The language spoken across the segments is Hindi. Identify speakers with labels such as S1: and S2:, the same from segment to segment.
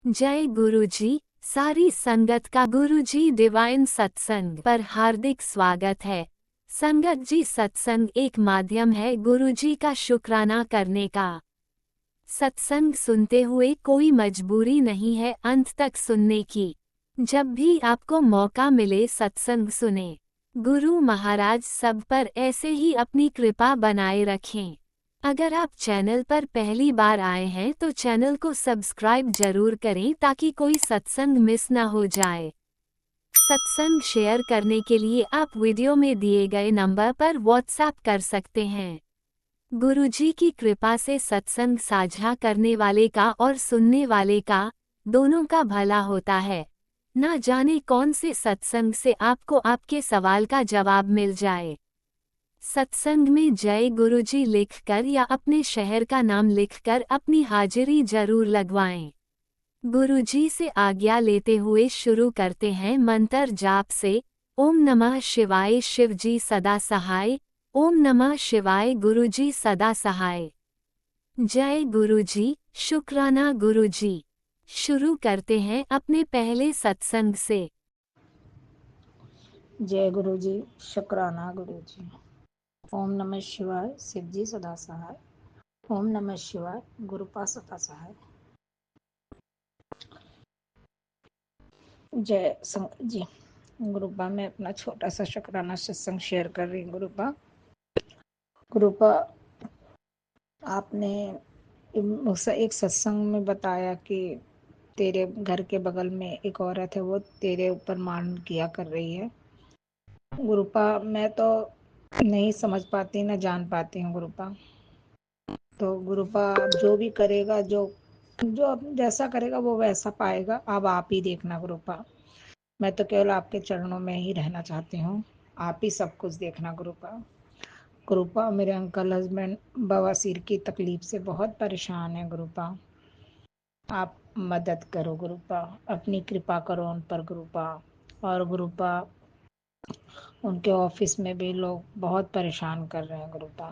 S1: जय गुरुजी। सारी संगत का गुरुजी डिवाइन सत्संग पर हार्दिक स्वागत है। संगत जी, सत्संग एक माध्यम है गुरुजी का शुक्राना करने का। सत्संग सुनते हुए कोई मजबूरी नहीं है अंत तक सुनने की। जब भी आपको मौका मिले सत्संग सुने। गुरु महाराज सब पर ऐसे ही अपनी कृपा बनाए रखें। अगर आप चैनल पर पहली बार आए हैं तो चैनल को सब्सक्राइब जरूर करें ताकि कोई सत्संग मिस ना हो जाए। सत्संग शेयर करने के लिए आप वीडियो में दिए गए नंबर पर व्हाट्सएप कर सकते हैं। गुरुजी की कृपा से सत्संग साझा करने वाले का और सुनने वाले का दोनों का भला होता है। ना जाने कौन से सत्संग से आपको आपके सवाल का जवाब मिल जाए। सत्संग में जय गुरुजी लिखकर या अपने शहर का नाम लिखकर अपनी हाजिरी जरूर लगवाएं। गुरुजी से आज्ञा लेते हुए शुरू करते हैं मंत्र जाप से। ओम नमः शिवाय शिवजी सदा सहाय। ओम नमः शिवाय गुरुजी सदा सहाय। जय गुरुजी, शुक्राना गुरुजी। शुरू करते हैं अपने पहले सत्संग से।
S2: जय गुरु जी, शुक्राना गुरु जी। ओम नमः शिवाय शिवजी सदा सहाय। ओम नमः शिवाय गुरुपा सदा सहाय। जय संगत जी। गुरुपा मैं अपना छोटा सा शुक्राना सत्संग शेयर कर रही हूँ। गुरुपा आपने एक सत्संग में बताया कि तेरे घर के बगल में एक औरत है, वो तेरे ऊपर मान किया कर रही है। गुरुपा मैं तो नहीं समझ पाती ना जान पाती हूँ गुरुपा। तो गुरुपा जो भी करेगा, जो जो जैसा करेगा वो वैसा पाएगा। अब आप ही देखना गुरुपा। मैं तो केवल आपके चरणों में ही रहना चाहती हूँ। आप ही सब कुछ देखना गुरुपा। गुरुपा मेरे अंकल हस्बैंड बवासीर की तकलीफ से बहुत परेशान है गुरुपा। आप मदद करो गुरुपा, अपनी कृपा करो उन पर गुरुपा। और गुरुपा उनके ऑफिस में भी लोग बहुत परेशान कर रहे हैं गुरुपा।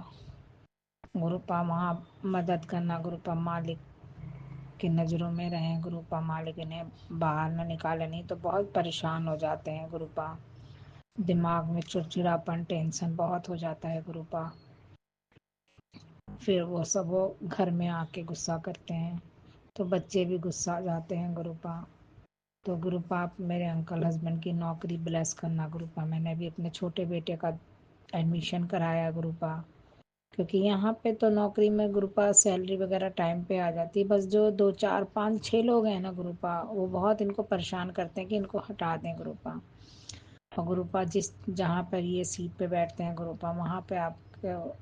S2: गुरुपा वहाँ मदद करना गुरुपा। मालिक की नज़रों में रहें गुरुपा। मालिक इन्हें बाहर न निकाले, नहीं तो बहुत परेशान हो जाते हैं गुरुपा। दिमाग में चिड़चिड़ापन टेंशन बहुत हो जाता है गुरुपा। फिर वो घर में आके गुस्सा करते हैं तो बच्चे भी गुस्सा आ जाते हैं गुरुपा। तो गुरुपा आप मेरे अंकल हस्बैंड की नौकरी ब्लेस करना गुरुपा। मैंने भी अपने छोटे बेटे का एडमिशन कराया गुरुपा, क्योंकि यहाँ पे तो नौकरी में गुरुपा सैलरी वगैरह टाइम पे आ जाती है। बस जो 2 4 5 6 लोग हैं ना गुरुपा, वो बहुत इनको परेशान करते हैं कि इनको हटा दें गुरुपा। और गुरुपा जहाँ पर ये सीट पे बैठते हैं गुरुपा, वहाँ पे आप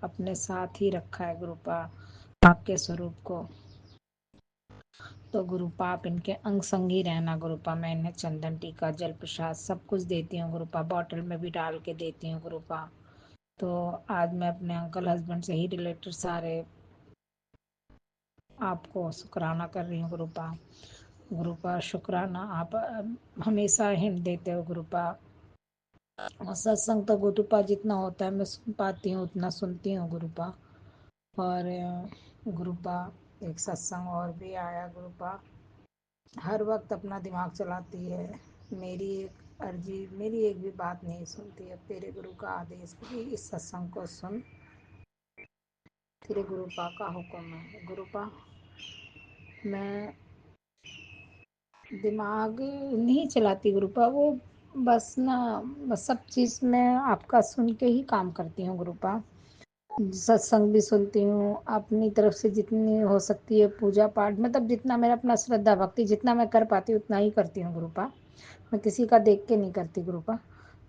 S2: अपने साथ ही रखा है गुरुपा आपके स्वरूप को। तो गुरुपा आप इनके अंग संग ही रहना गुरुपा। मैं इन्हें चंदन टीका जल प्रसाद सब कुछ देती हूँ गुरुपा, बॉटल में भी डाल के देती हूँ गुरुपा। तो आज मैं अपने अंकल हस्बैंड से ही रिलेटेड सारे आपको शुक्राना कर रही हूँ गुरुपा। गुरुपा शुक्राना आप हमेशा हिंट देते हो गुरुपा। और सत्संग तो गुरुपा जितना होता है मैं सुन पाती हूँ, उतना सुनती हूँ गुरुपा। और गुरुपा एक सत्संग और भी आया गुरुपा। हर वक्त अपना दिमाग चलाती है। मेरी एक अर्जी, मेरी एक भी बात नहीं सुनती। अब तेरे गुरु का आदेश कि इस सत्संग को सुन, तेरे गुरुपा का हुक्म है गुरुपा। मैं दिमाग नहीं चलाती गुरुपा, वो बस ना, बस सब चीज़ मैं आपका सुन के ही काम करती हूँ गुरुपा। सत्संग भी सुनती हूँ, अपनी तरफ से जितनी हो सकती है पूजा पाठ, मतलब जितना मेरा अपना श्रद्धा भक्ति जितना मैं कर पाती हूँ उतना ही करती हूँ गुरुपा। मैं किसी का देख के नहीं करती गुरुपा,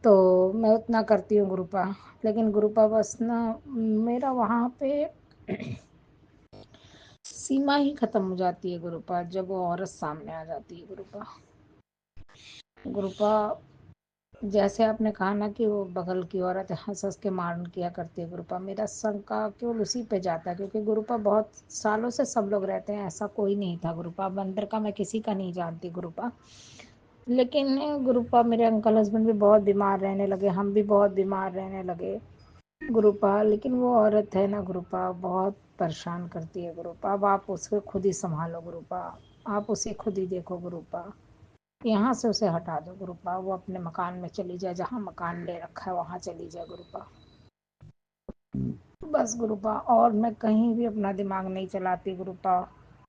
S2: तो मैं उतना करती हूँ गुरुपा। लेकिन गुरुपा बस ना मेरा वहाँ पे सीमा ही खत्म हो जाती है गुरुपा, जब वो औरत सामने आ जाती है गुरुपा। गुरुपा जैसे आपने कहा ना कि वो बगल की औरत हंस हंस के मारन किया करती है गुरुपा, मेरा शंका केवल उसी पे जाता है, क्योंकि गुरुपा बहुत सालों से सब लोग रहते हैं, ऐसा कोई नहीं था गुरुपा। बंदर का मैं किसी का नहीं जानती गुरुपा। लेकिन गुरुपा मेरे अंकल हस्बैंड भी बहुत बीमार रहने लगे, हम भी बहुत बीमार रहने लगे गुरुपा। लेकिन वो औरत है ना गुरुपा, बहुत परेशान करती है गुरुपा। अब आप उसको खुद ही संभालो गुरुपा। आप उसे खुद ही देखो गुरुपा, यहाँ से उसे हटा दो गुरुपा, वो अपने मकान में चली जाए, जहाँ मकान ले रखा है वहाँ चली जाए गुरुपा, बस गुरुपा। और मैं कहीं भी अपना दिमाग नहीं चलाती गुरुपा,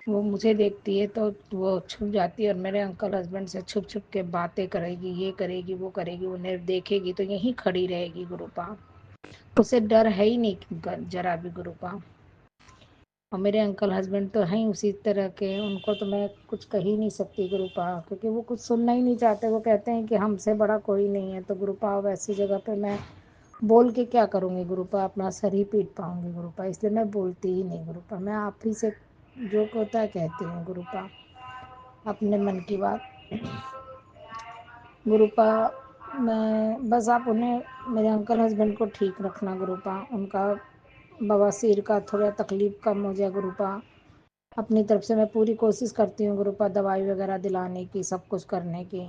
S2: वो मुझे देखती है तो वो छुप जाती है और मेरे अंकल हस्बैंड से छुप छुप के बातें करेगी, ये करेगी वो करेगी, उन्हें देखेगी तो यहीं खड़ी रहेगी गुरुपा, उसे डर है ही नहीं जरा भी गुरुपा। और मेरे अंकल हस्बैंड तो हैं उसी तरह के, उनको तो मैं कुछ कह ही नहीं सकती गुरुपा, क्योंकि वो कुछ सुनना ही नहीं चाहते, वो कहते हैं कि हमसे बड़ा कोई नहीं है। तो गुरुपा वैसी जगह पे मैं बोल के क्या करूँगी गुरुपा, अपना सर ही पीट पाऊंगी गुरुपा, इसलिए मैं बोलती ही नहीं गुरुपा, मैं आप ही से जो होता है कहती हूँ गुरुपा, अपने मन की बात गुरुपा। मैं बस आप उन्हें, मेरे अंकल हस्बैंड को ठीक रखना गुरुपा, उनका बवासीर का थोड़ा तकलीफ कम हो जाए गुरुपा, अपनी तरफ से मैं पूरी कोशिश करती हूँ गुरुपा, दवाई वगैरह दिलाने की, सब कुछ करने की।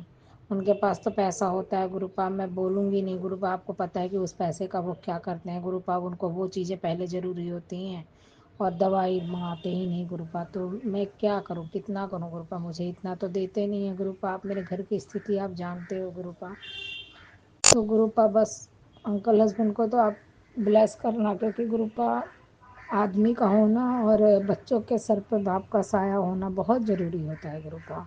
S2: उनके पास तो पैसा होता है गुरुपा, मैं बोलूँगी नहीं गुरुपा, आपको पता है कि उस पैसे का वो क्या करते हैं गुरुपा, उनको वो चीज़ें पहले ज़रूरी होती हैं और दवाई मंगाते ही नहीं गुरुपा। तो मैं क्या करूँ, कितना करूँ गुरुपा, मुझे इतना तो देते नहीं है गुरुपा, आप मेरे घर की स्थिति आप जानते हो गुरुपा। तो गुरुपा बस अंकल हस्बैंड को तो आप ब्लेस करना, क्योंकि गुरुपा आदमी का होना और बच्चों के सर पर बाप का साया होना बहुत ज़रूरी होता है गुरुपा।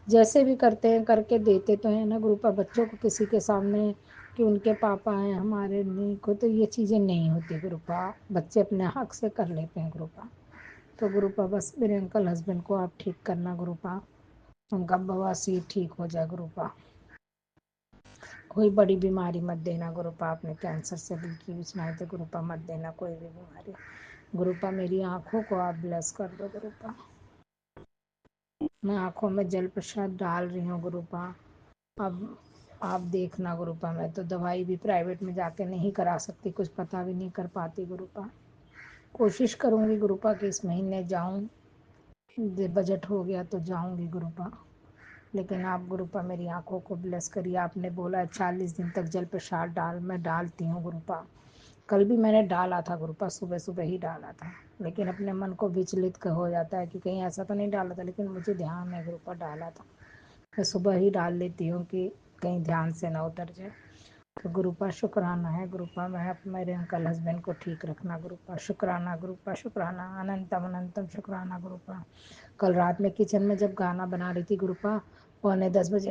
S2: जैसे भी करते हैं करके देते तो हैं ना गुरुपा बच्चों को किसी के सामने कि उनके पापा हैं हमारे नहीं को, तो ये चीज़ें नहीं होती गुरुपा, बच्चे अपने हक से कर लेते हैं गुरुपा। तो गुरुपा बस मेरे अंकल हस्बैंड को आप ठीक करना गुरुपा, उनका बवासीर ठीक हो जाए गुरुपा, कोई बड़ी बीमारी मत देना गुरुपा, आपने कैंसर से दिल की भी सुनाई तो गुरुपा मत देना कोई भी बीमारी गुरुपा, मेरी आँखों को आप ब्लेस कर दो गुरुपा, मैं आँखों में जल प्रसाद डाल रही हूँ गुरुपा। अब आप देखना गुरुपा, मैं तो दवाई भी प्राइवेट में जाके नहीं करा सकती, कुछ पता भी नहीं कर पाती गुरुपा, कोशिश करूँगी गुरुपा कि इस महीने जाऊँ, बजट हो गया तो जाऊँगी गुरुपा। लेकिन आप गुरुपा मेरी आंखों को ब्लेस करिए, आपने बोला है 40 दिन तक जल प्रसाद डाल, मैं डालती हूँ गुरुपा, कल भी मैंने डाला था गुरुपा, सुबह सुबह ही डाला था, लेकिन अपने मन को विचलित हो जाता है कि कहीं ऐसा तो नहीं डाला था, लेकिन मुझे ध्यान है गुरुपा डाला था, मैं सुबह ही डाल लेती हूँ कि कहीं ध्यान से ना उतर जाए। तो गुरुपा शुक्राना है गुरुपा, मैं मेरे अंकल हस्बैंड को ठीक रखना गुरुपा, शुक्राना गुरुपा, शुक्राना अनंतम अनंतम शुक्राना गुरुपा। कल रात में किचन में जब गाना बना रही थी गुरुपा 9:45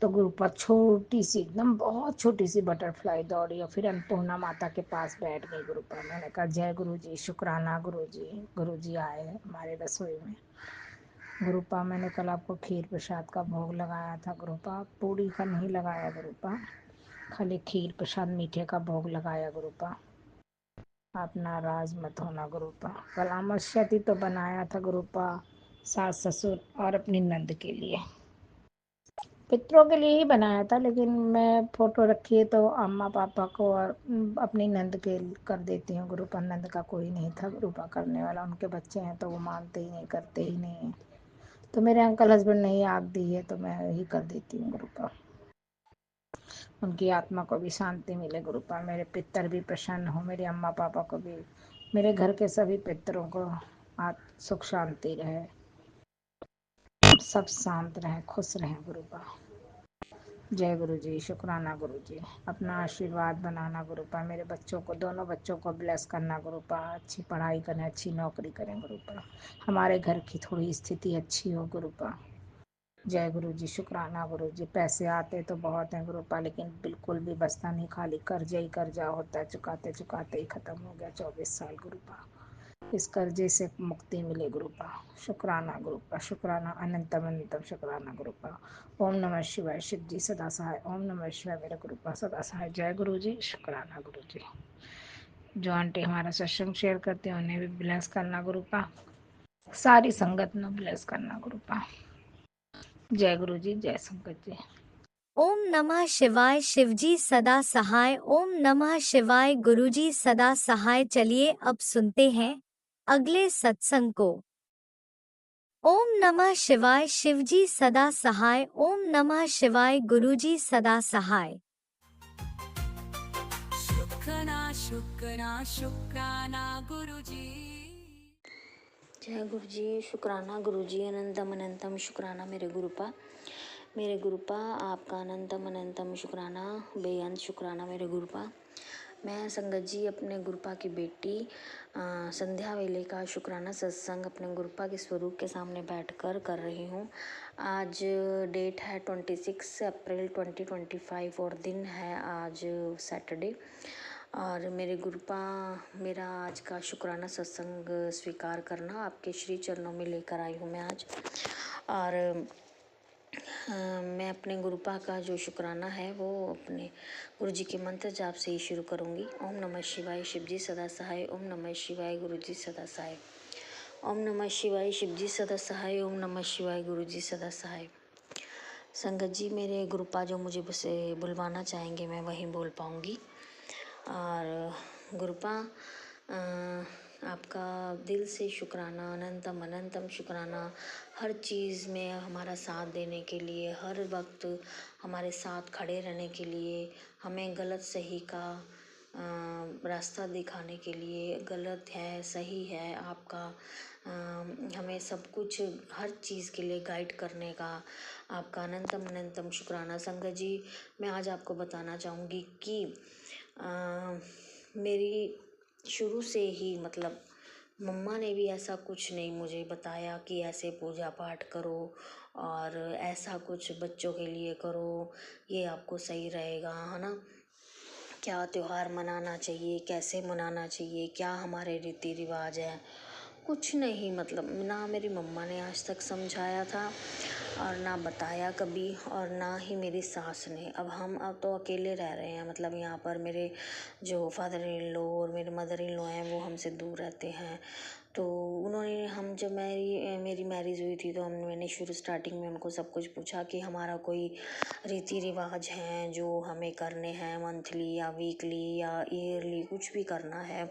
S2: तो गुरुपा छोटी सी एकदम बहुत छोटी सी बटरफ्लाई दौड़ी और फिर अन्नपूर्णा माता के पास बैठ गई गुरुपा, मैंने कहा जय गुरु जी, शुक्राना गुरु जी आए हमारे रसोई में गुरुपा। मैंने कल आपको खीर प्रसाद का भोग लगाया था गुरुपा, पूड़ी का नहीं लगाया गुरुपा, खाली खीर प्रसाद मीठे का भोग लगाया गुरुपा, आप नाराज मत होना गुरुपा। कल अमावस्या तो बनाया था गुरुपा सास ससुर और अपनी नंद के लिए, पितरों के लिए ही बनाया था, लेकिन मैं फोटो रखी है तो अम्मा पापा को और अपनी नंद के कर देती हूँ गुरुपा, नंद का कोई नहीं था गुरुपा करने वाला, उनके बच्चे हैं तो वो मानते ही नहीं, करते ही नहीं है, तो मेरे अंकल हस्बैंड ने ही आग दी है तो मैं ही कर देती हूँ गुरुपा, उनकी आत्मा को भी शांति मिले गुरुपा, मेरे पितर भी प्रसन्न हो, मेरे अम्मा पापा को भी, मेरे घर के सभी पितरों को सुख शांति रहे, सब शांत रहे, खुश रहे गुरुपा। जय गुरु जी, शुक्राना गुरु जी, अपना आशीर्वाद बनाना गुरुपा, मेरे बच्चों को, दोनों बच्चों को ब्लेस करना गुरुपा, अच्छी पढ़ाई करें, अच्छी नौकरी करें गुरुपा, हमारे घर की थोड़ी स्थिति अच्छी हो गुरुपा। जय गुरु जी, शुक्राना गुरु जी, पैसे आते तो बहुत हैं गुरुपा, लेकिन बिल्कुल भी बस्ता नहीं, खाली कर्जा ही कर्जा होता है, चुकाते चुकाते ही खत्म हो गया 24 साल गुरुपा, इस कर्जे से मुक्ति मिले गुरुपा, शुक्राना गुरुपा, शुक्राना अनंतम अनंतम शुक्राना गुरुपा। ओम नमः शिवाय, शिव जी सदा सहाय, ओम नमः शिवाय मेरे गुरुपा सदा सहाय, जय गुरु जी, शुक्राना गुरु जी। जो आंटी हमारा सत्संग शेयर करते हैं उन्हें भी ब्लेस करना गुरुपा, सारी संगत में ब्लेस करना गुरुपा। जय गुरु जी, जय संगत जी।
S1: ओम नमः शिवाय, शिवजी सदा सहाय, ओम नमः शिवाय, गुरुजी सदा सहाय। चलिए अब सुनते हैं अगले सत्संग को। ओम नमः शिवाय, शिवजी सदा सहाय, ओम नमः शिवाय, गुरुजी सदा सहाय।
S3: शुक्राना शुक्राना शुक्राना गुरुजी। जय गुरु जी, शुक्राना गुरु जी, अनंतम अनंतम शुक्राना मेरे गुरुपा आपका अनंतम अनंतम शुक्राना, बेअंत शुक्राना मेरे गुरुपा। मैं संगत जी अपने गुरुपा की बेटी संध्या वेले का शुक्राना सत्संग अपने गुरुपा के स्वरूप के सामने बैठकर कर रही हूँ। आज डेट है 26 अप्रैल 2025 और दिन है आज सैटरडे। और मेरे गुरुपा मेरा आज का शुक्राना सत्संग स्वीकार करना आपके श्री चरणों में लेकर आई हूँ मैं आज। और मैं अपने गुरुपा का जो शुक्राना है वो अपने गुरु जी के मंत्र जाप से ही शुरू करूँगी। ओम नमः शिवाय शिव जी सदा सहाय, ओम नमः शिवाय गुरु जी सदा सहाय, ओम नमः शिवाय शिव जी सदा सहाय, ओम नमः शिवाय गुरु जी सदा सहाय। संगत जी मेरे गुरुपा जो मुझे बसे बुलवाना चाहेंगे मैं वहीं बोल पाऊँगी। और गुरुपा आपका दिल से शुक्राना, अनंतम अनंतम शुक्राना, हर चीज़ में हमारा साथ देने के लिए, हर वक्त हमारे साथ खड़े रहने के लिए, हमें गलत सही का रास्ता दिखाने के लिए, गलत है सही है आपका हमें सब कुछ हर चीज़ के लिए गाइड करने का आपका अनंतम अनंतम शुक्राना। संगत जी मैं आज आपको बताना चाहूँगी कि मेरी शुरू से ही मतलब मम्मा ने भी ऐसा कुछ नहीं मुझे बताया कि ऐसे पूजा पाठ करो और ऐसा कुछ बच्चों के लिए करो, ये आपको सही रहेगा, है ना। क्या त्योहार मनाना चाहिए, कैसे मनाना चाहिए, क्या हमारे रीति रिवाज है, कुछ नहीं। मतलब ना मेरी मम्मा ने आज तक समझाया था और ना बताया कभी, और ना ही मेरी सास ने। अब तो अकेले रह रहे हैं। मतलब यहाँ पर मेरे जो फादर इन लॉ और मेरे मदर इन लॉ हैं वो हमसे दूर रहते हैं। तो उन्होंने जब मेरी मैरिज हुई थी तो मैंने स्टार्टिंग में उनको सब कुछ पूछा कि हमारा कोई रीति रिवाज हैं जो हमें करने हैं, मंथली या वीकली या ईयरली कुछ भी करना है।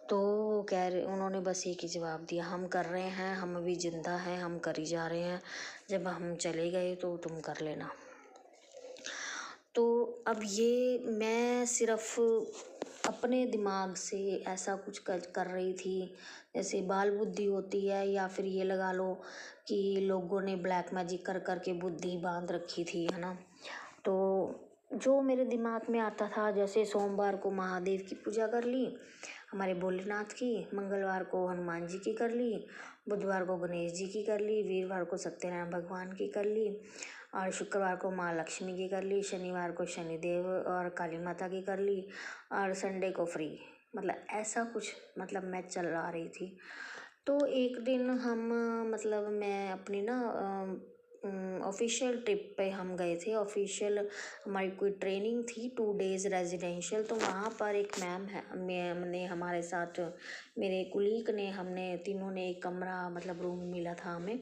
S3: तो उन्होंने बस एक ही जवाब दिया, हम कर रहे हैं, हम अभी जिंदा हैं, हम करी जा रहे हैं, जब हम चले गए तो तुम कर लेना। तो अब ये मैं सिर्फ अपने दिमाग से ऐसा कुछ कर रही थी, जैसे बाल बुद्धि होती है, या फिर ये लगा लो कि लोगों ने ब्लैक मैजिक कर करके बुद्धि बांध रखी थी, है ना। तो जो मेरे दिमाग में आता था, जैसे सोमवार को महादेव की पूजा कर ली, हमारे भोलेनाथ की, मंगलवार को हनुमान जी की कर ली, बुधवार को गणेश जी की कर ली, वीरवार को सत्यनारायण भगवान की कर ली, और शुक्रवार को माँ लक्ष्मी की कर ली, शनिवार को शनिदेव और काली माता की कर ली, और संडे को फ्री। मतलब ऐसा कुछ मैं चला रही थी। तो एक दिन मतलब मैं अपनी ना ऑफिशियल ट्रिप पे हम गए थे। ऑफिशियल हमारी कोई ट्रेनिंग थी, 2 डेज़ रेजिडेंशियल। तो वहाँ पर एक मैम ने हमारे साथ, मेरे कुलीग ने, हमने तीनों ने एक कमरा रूम मिला था हमें।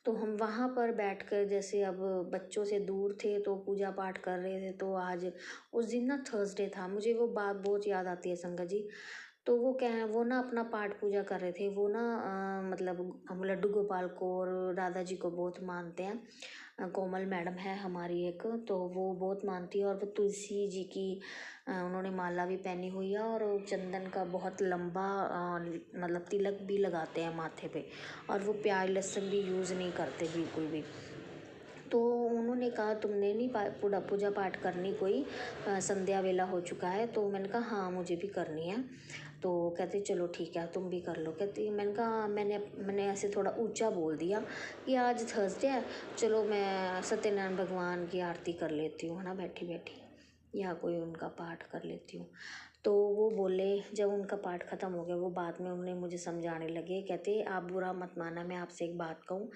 S3: तो हम वहाँ पर बैठकर, जैसे अब बच्चों से दूर थे तो पूजा पाठ कर रहे थे। तो आज उस दिन ना थर्सडे था, मुझे वो बात बहुत याद आती है संगत जी। तो वो क्या है, वो ना अपना पाठ पूजा कर रहे थे। वो ना हम लड्डू गोपाल को और राधा जी को बहुत मानते हैं। कोमल मैडम है हमारी एक, तो वो बहुत मानती है। और वो तुलसी जी की उन्होंने माला भी पहनी हुई है, और चंदन का बहुत लंबा तिलक भी लगाते हैं माथे पे, और वो प्याज लहसुन भी यूज़ नहीं करते बिल्कुल भी। तो उन्होंने कहा तुमने नहीं पूजा पाठ करनी, कोई संध्या वेला हो चुका है। तो मैंने कहा हाँ मुझे भी करनी है। तो कहते चलो ठीक है तुम भी कर लो। कहती, मैंने कहा मैंने ऐसे थोड़ा ऊंचा बोल दिया कि आज थर्सडे है, चलो मैं सत्यनारायण भगवान की आरती कर लेती हूँ, है ना, बैठी बैठी, या कोई उनका पाठ कर लेती हूँ। तो वो बोले, जब उनका पाठ ख़त्म हो गया, वो बाद में उन्हें मुझे समझाने लगे। कहते आप बुरा मत माना, मैं आपसे एक बात कहूँ।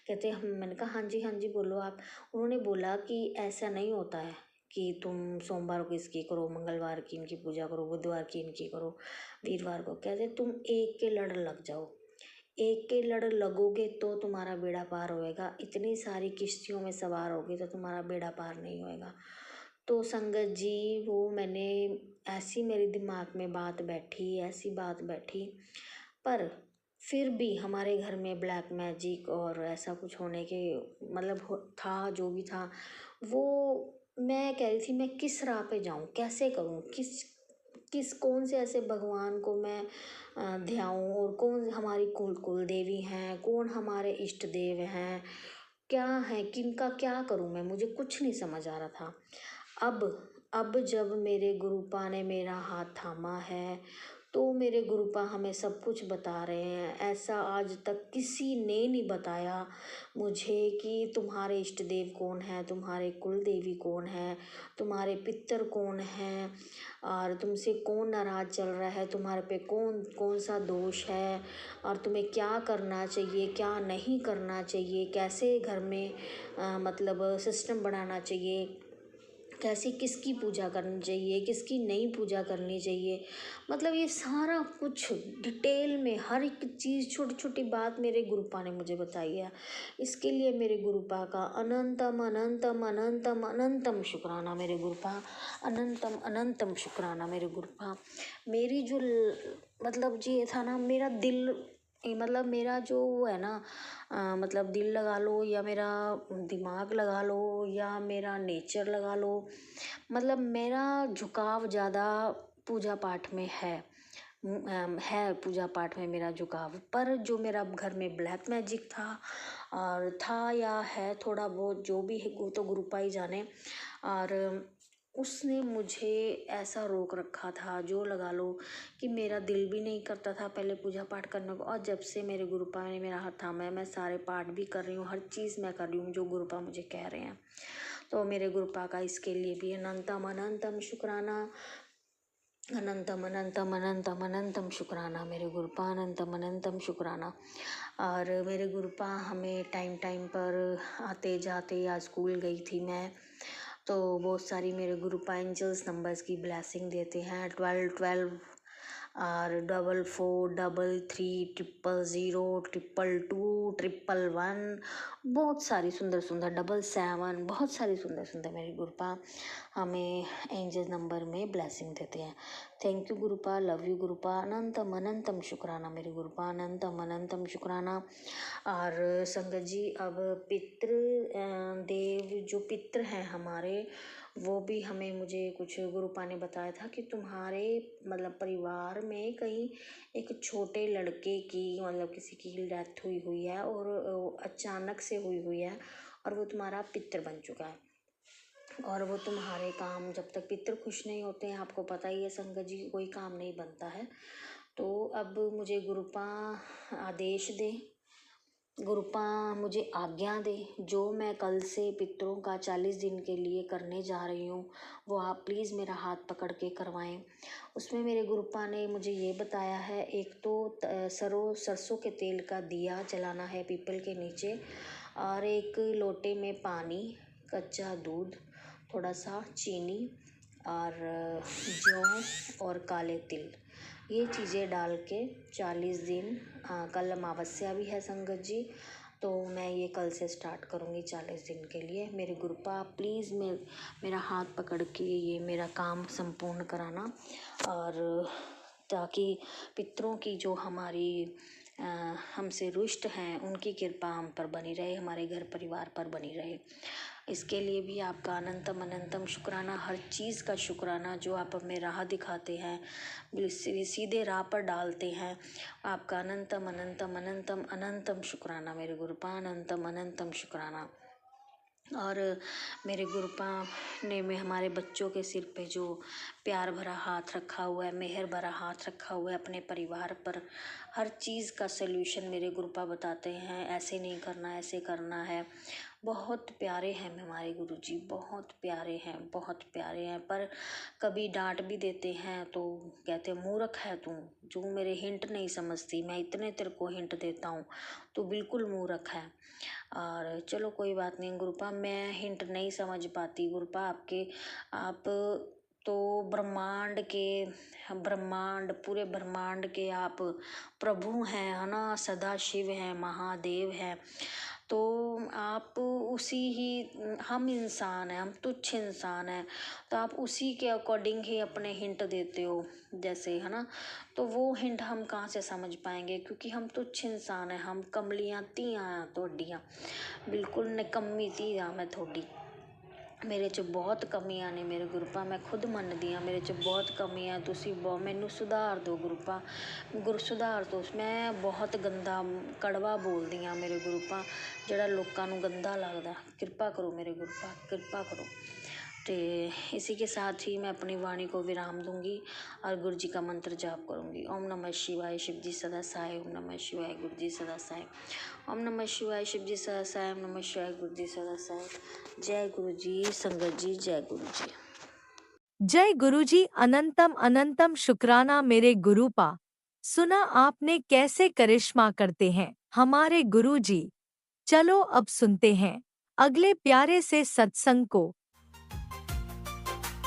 S3: कहते हम, मैंने कहा हाँ जी बोलो आप। उन्होंने बोला कि ऐसा नहीं होता है कि तुम सोमवार को इसकी करो, मंगलवार की इनकी पूजा करो, बुधवार की इनकी करो, वीरवार को। कहते तुम एक के लड़ लग जाओ, एक के लड़ लगोगे तो तुम्हारा बेड़ा पार होएगा, इतनी सारी किश्तियों में सवार होगे तो तुम्हारा बेड़ा पार नहीं होएगा। तो संगत जी वो मैंने ऐसी मेरे दिमाग में बात बैठी, ऐसी बात बैठी। पर फिर भी हमारे घर में ब्लैक मैजिक और ऐसा कुछ होने के था, जो भी था वो, मैं कह रही थी मैं किस राह पे जाऊँ, कैसे करूँ, कौन से ऐसे भगवान को मैं ध्याऊँ, और कौन हमारी कुल देवी हैं, कौन हमारे इष्ट देव हैं, क्या है, किनका क्या करूँ मैं, मुझे कुछ नहीं समझ आ रहा था। अब जब मेरे गुरुपा ने मेरा हाथ थामा है, तो मेरे गुरुपा हमें सब कुछ बता रहे हैं। ऐसा आज तक किसी ने नहीं बताया मुझे कि तुम्हारे इष्ट देव कौन है, तुम्हारे कुल देवी कौन है, तुम्हारे पितर कौन हैं, और तुमसे कौन नाराज़ चल रहा है, तुम्हारे पे कौन कौन सा दोष है, और तुम्हें क्या करना चाहिए, क्या नहीं करना चाहिए, कैसे घर में मतलब सिस्टम बनाना चाहिए, कैसी किसकी पूजा करनी चाहिए, किसकी नहीं पूजा करनी चाहिए। मतलब ये सारा कुछ डिटेल में हर एक चीज़, छोटी छोटी बात मेरे गुरुपा ने मुझे बताई है। इसके लिए मेरे गुरुपा का अनंतम अनंतम अनंतम अनंतम शुक्राना मेरे गुरुपा, अनंतम अनंतम शुक्राना मेरे गुरुपा। मेरी जो मतलब जी ये था ना, मेरा दिल, मतलब मेरा जो वो है ना, मतलब दिल लगा लो या मेरा दिमाग लगा लो या मेरा नेचर लगा लो, मतलब मेरा झुकाव ज़्यादा पूजा पाठ में है पूजा पाठ में मेरा झुकाव। पर जो मेरा घर में ब्लैक मैजिक था, और था या है थोड़ा बहुत, जो भी है वो तो गुरुपा ही जाने, और उसने मुझे ऐसा रोक रखा था, जो लगा लो कि मेरा दिल भी नहीं करता था पहले पूजा पाठ करने को। और जब से मेरे गुरुपा ने मेरा हाथ थामा है, मैं सारे पाठ भी कर रही हूँ, हर चीज़ मैं कर रही हूँ जो गुरुपा मुझे कह रहे हैं। तो मेरे गुरुपा का इसके लिए भी अनंतम अनंतम शुक्राना, अनंतम अनंतम अनंतम अनंतम शुक्राना मेरे गुरुपा, अनंतम अनंतम शुक्राना। और मेरे गुरुपा हमें टाइम टाइम पर आते जाते, आज स्कूल गई थी मैं, तो बहुत सारी मेरे गुरुपा एंजल्स नंबर्स की ब्लेसिंग देते हैं, 12 और 44 33 000 222 111, बहुत सारी सुंदर सुंदर 77, बहुत सारी सुंदर सुंदर मेरे गुरुपा हमें एंजल नंबर में ब्लेसिंग देते हैं। Thank you Gurupa, love you Gurupa, अनंतम अनंतम शुक्राना मेरे गुरुपा, अनंतम अनंतम शुक्राना। और संगत जी, अब देव जो पितृ हैं हमारे, वो भी हमें, मुझे कुछ गुरुपा ने बताया था कि तुम्हारे मतलब परिवार में कहीं एक छोटे लड़के की, मतलब किसी की डेथ हुई है, और अचानक से हुई है, और वो तुम्हारा पितृ बन चुका है, और वो तुम्हारे काम, जब तक पितृ खुश नहीं होते हैं, आपको पता ही है संगत जी, कोई काम नहीं बनता है। तो अब मुझे गुरुपा आदेश दे, गुरुपा मुझे आज्ञा दे, जो मैं कल से पितरों का 40 दिन के लिए करने जा रही हूँ, वो आप प्लीज़ मेरा हाथ पकड़ के करवाएं। उसमें मेरे गुरुपा ने मुझे ये बताया है, एक तो सरसों के तेल का दिया जलाना है पीपल के नीचे, और एक लोटे में पानी, कच्चा दूध, थोड़ा सा चीनी, और जौ और काले तिल, ये चीज़ें डाल के 40 दिन, कल अमावस्या भी है संगत जी, तो मैं ये कल से स्टार्ट करूँगी 40 दिन के लिए। मेरे गुरुपा प्लीज़ मेरा हाथ पकड़ के ये मेरा काम संपूर्ण कराना, और ताकि पितरों की जो हमारी हमसे रुष्ट हैं, उनकी कृपा हम पर बनी रहे, हमारे घर परिवार पर बनी रहे। इसके लिए भी आपका अनंतम अनंतम शुक्राना, हर चीज़ का शुक्राना, जो आप हमें राह दिखाते हैं, सीधे राह पर डालते हैं, आपका अनंतम अनंतम अनंतम अनंतम शुक्राना मेरे गुरुपा, अनंतम अनंतम शुक्राना। और मेरे गुरुपा ने में हमारे बच्चों के सिर पे जो प्यार भरा हाथ रखा हुआ है, मेहर भरा हाथ रखा हुआ है अपने परिवार पर, हर चीज़ का सल्यूशन मेरे गुरुपा बताते हैं, ऐसे नहीं करना, ऐसे करना है। बहुत प्यारे हैं हमारे गुरुजी, बहुत प्यारे हैं, बहुत प्यारे हैं। पर कभी डांट भी देते हैं तो कहते मूर्ख है तू, जो मेरे हिंट नहीं समझती, मैं इतने तेरे को हिंट देता हूँ, तो बिल्कुल मूर्ख है। और चलो कोई बात नहीं गुरुपा, मैं हिंट नहीं समझ पाती गुरुपा आपके, आप तो पूरे ब्रह्मांड के आप प्रभु हैं, है ना, सदा शिव हैं, महादेव हैं, तो आप उसी ही, हम इंसान हैं, हम तुच्छ इंसान हैं, तो आप उसी के अकॉर्डिंग ही अपने हिंट देते हो, जैसे, है ना, तो वो हिंट हम कहाँ से समझ पाएंगे, क्योंकि हम तुच्छ इंसान हैं, हम कमलियाँ धी आं थोड़ियाँ, बिल्कुल निकम्मी धी आं मैं थोड़ी। ਮੇਰੇ 'ਚ ਬਹੁਤ ਕਮੀਆਂ ਨੇ ਮੇਰੇ ਗੁਰੂਪਾ, ਮੈਂ ਖੁਦ ਮੰਨਦੀ ਹਾਂ ਮੇਰੇ 'ਚ ਬਹੁਤ ਕਮੀਆਂ। ਤੁਸੀਂ ਮੈਨੂੰ ਸੁਧਾਰ ਦਿਓ ਗੁਰੂਪਾ, ਸੁਧਾਰ ਦਿਓ। ਮੈਂ ਬਹੁਤ ਗੰਦਾ ਕੜਵਾ ਬੋਲਦੀ ਹਾਂ ਮੇਰੇ ਗੁਰੂਪਾ, ਜਿਹੜਾ ਲੋਕਾਂ ਨੂੰ ਗੰਦਾ ਲੱਗਦਾ। ਕਿਰਪਾ ਕਰੋ ਮੇਰੇ ਗੁਰੂਪਾ, ਕਿਰਪਾ ਕਰੋ। तो इसी के साथ ही मैं अपनी वाणी को विराम दूंगी और गुरु जी का मंत्र जाप करूंगी। ओम नमः शिवाय, शिव जी सदा सहाय। ओम नमः शिवाय, गुरु जी सदा सहाय। ओम नमः शिवाय, शिव जी सदा सहाय। ओम नमः शिवाय, गुरु जी सदा सहाय। जय गुरु जी, संगत जी, जय गुरु जी।
S1: जय गुरु जी। अनंतम अनंतम शुक्राना मेरे गुरुपा। सुना आपने कैसे करिश्मा करते हैं हमारे गुरु जी। चलो अब सुनते हैं अगले प्यारे से सत्संग को।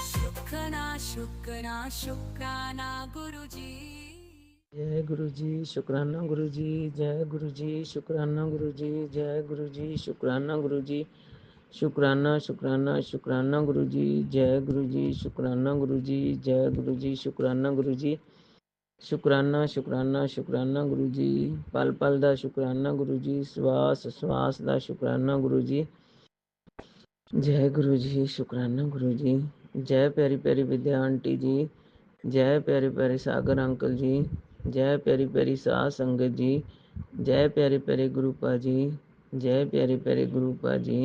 S4: शुक्राना शुक्राना शुक्राना गुरु जी।
S5: जय गुरु जी, शुक्राना गुरु जी। जय गुरु जी, शुक्राना गुरु जी। जय गुरु जी, शुक्राना गुरु जी। शुक्राना शुक्राना शुक्राना गुरु जी। जय गुरु जी, शुक्राना गुरु जी। जय गुरु जी, शुक्राना गुरु जी। शुक्राना शुक्राना शुक्राना गुरु जी। पल पल दा शुक्राना गुरु जी। श्वास श्वास दा शुक्राना गुरु जी। जय गुरु जी, शुक्राना गुरु जी। जय प्यारी प्यारी विद्या आंटी जी। जय प्यारे प्यारे सागर अंकल जी। जय प्यारी प्यारी साध संगत जी। जय प्यारे प्यारे गुरुपा जी। जय प्यारे प्यारे गुरुपा जी।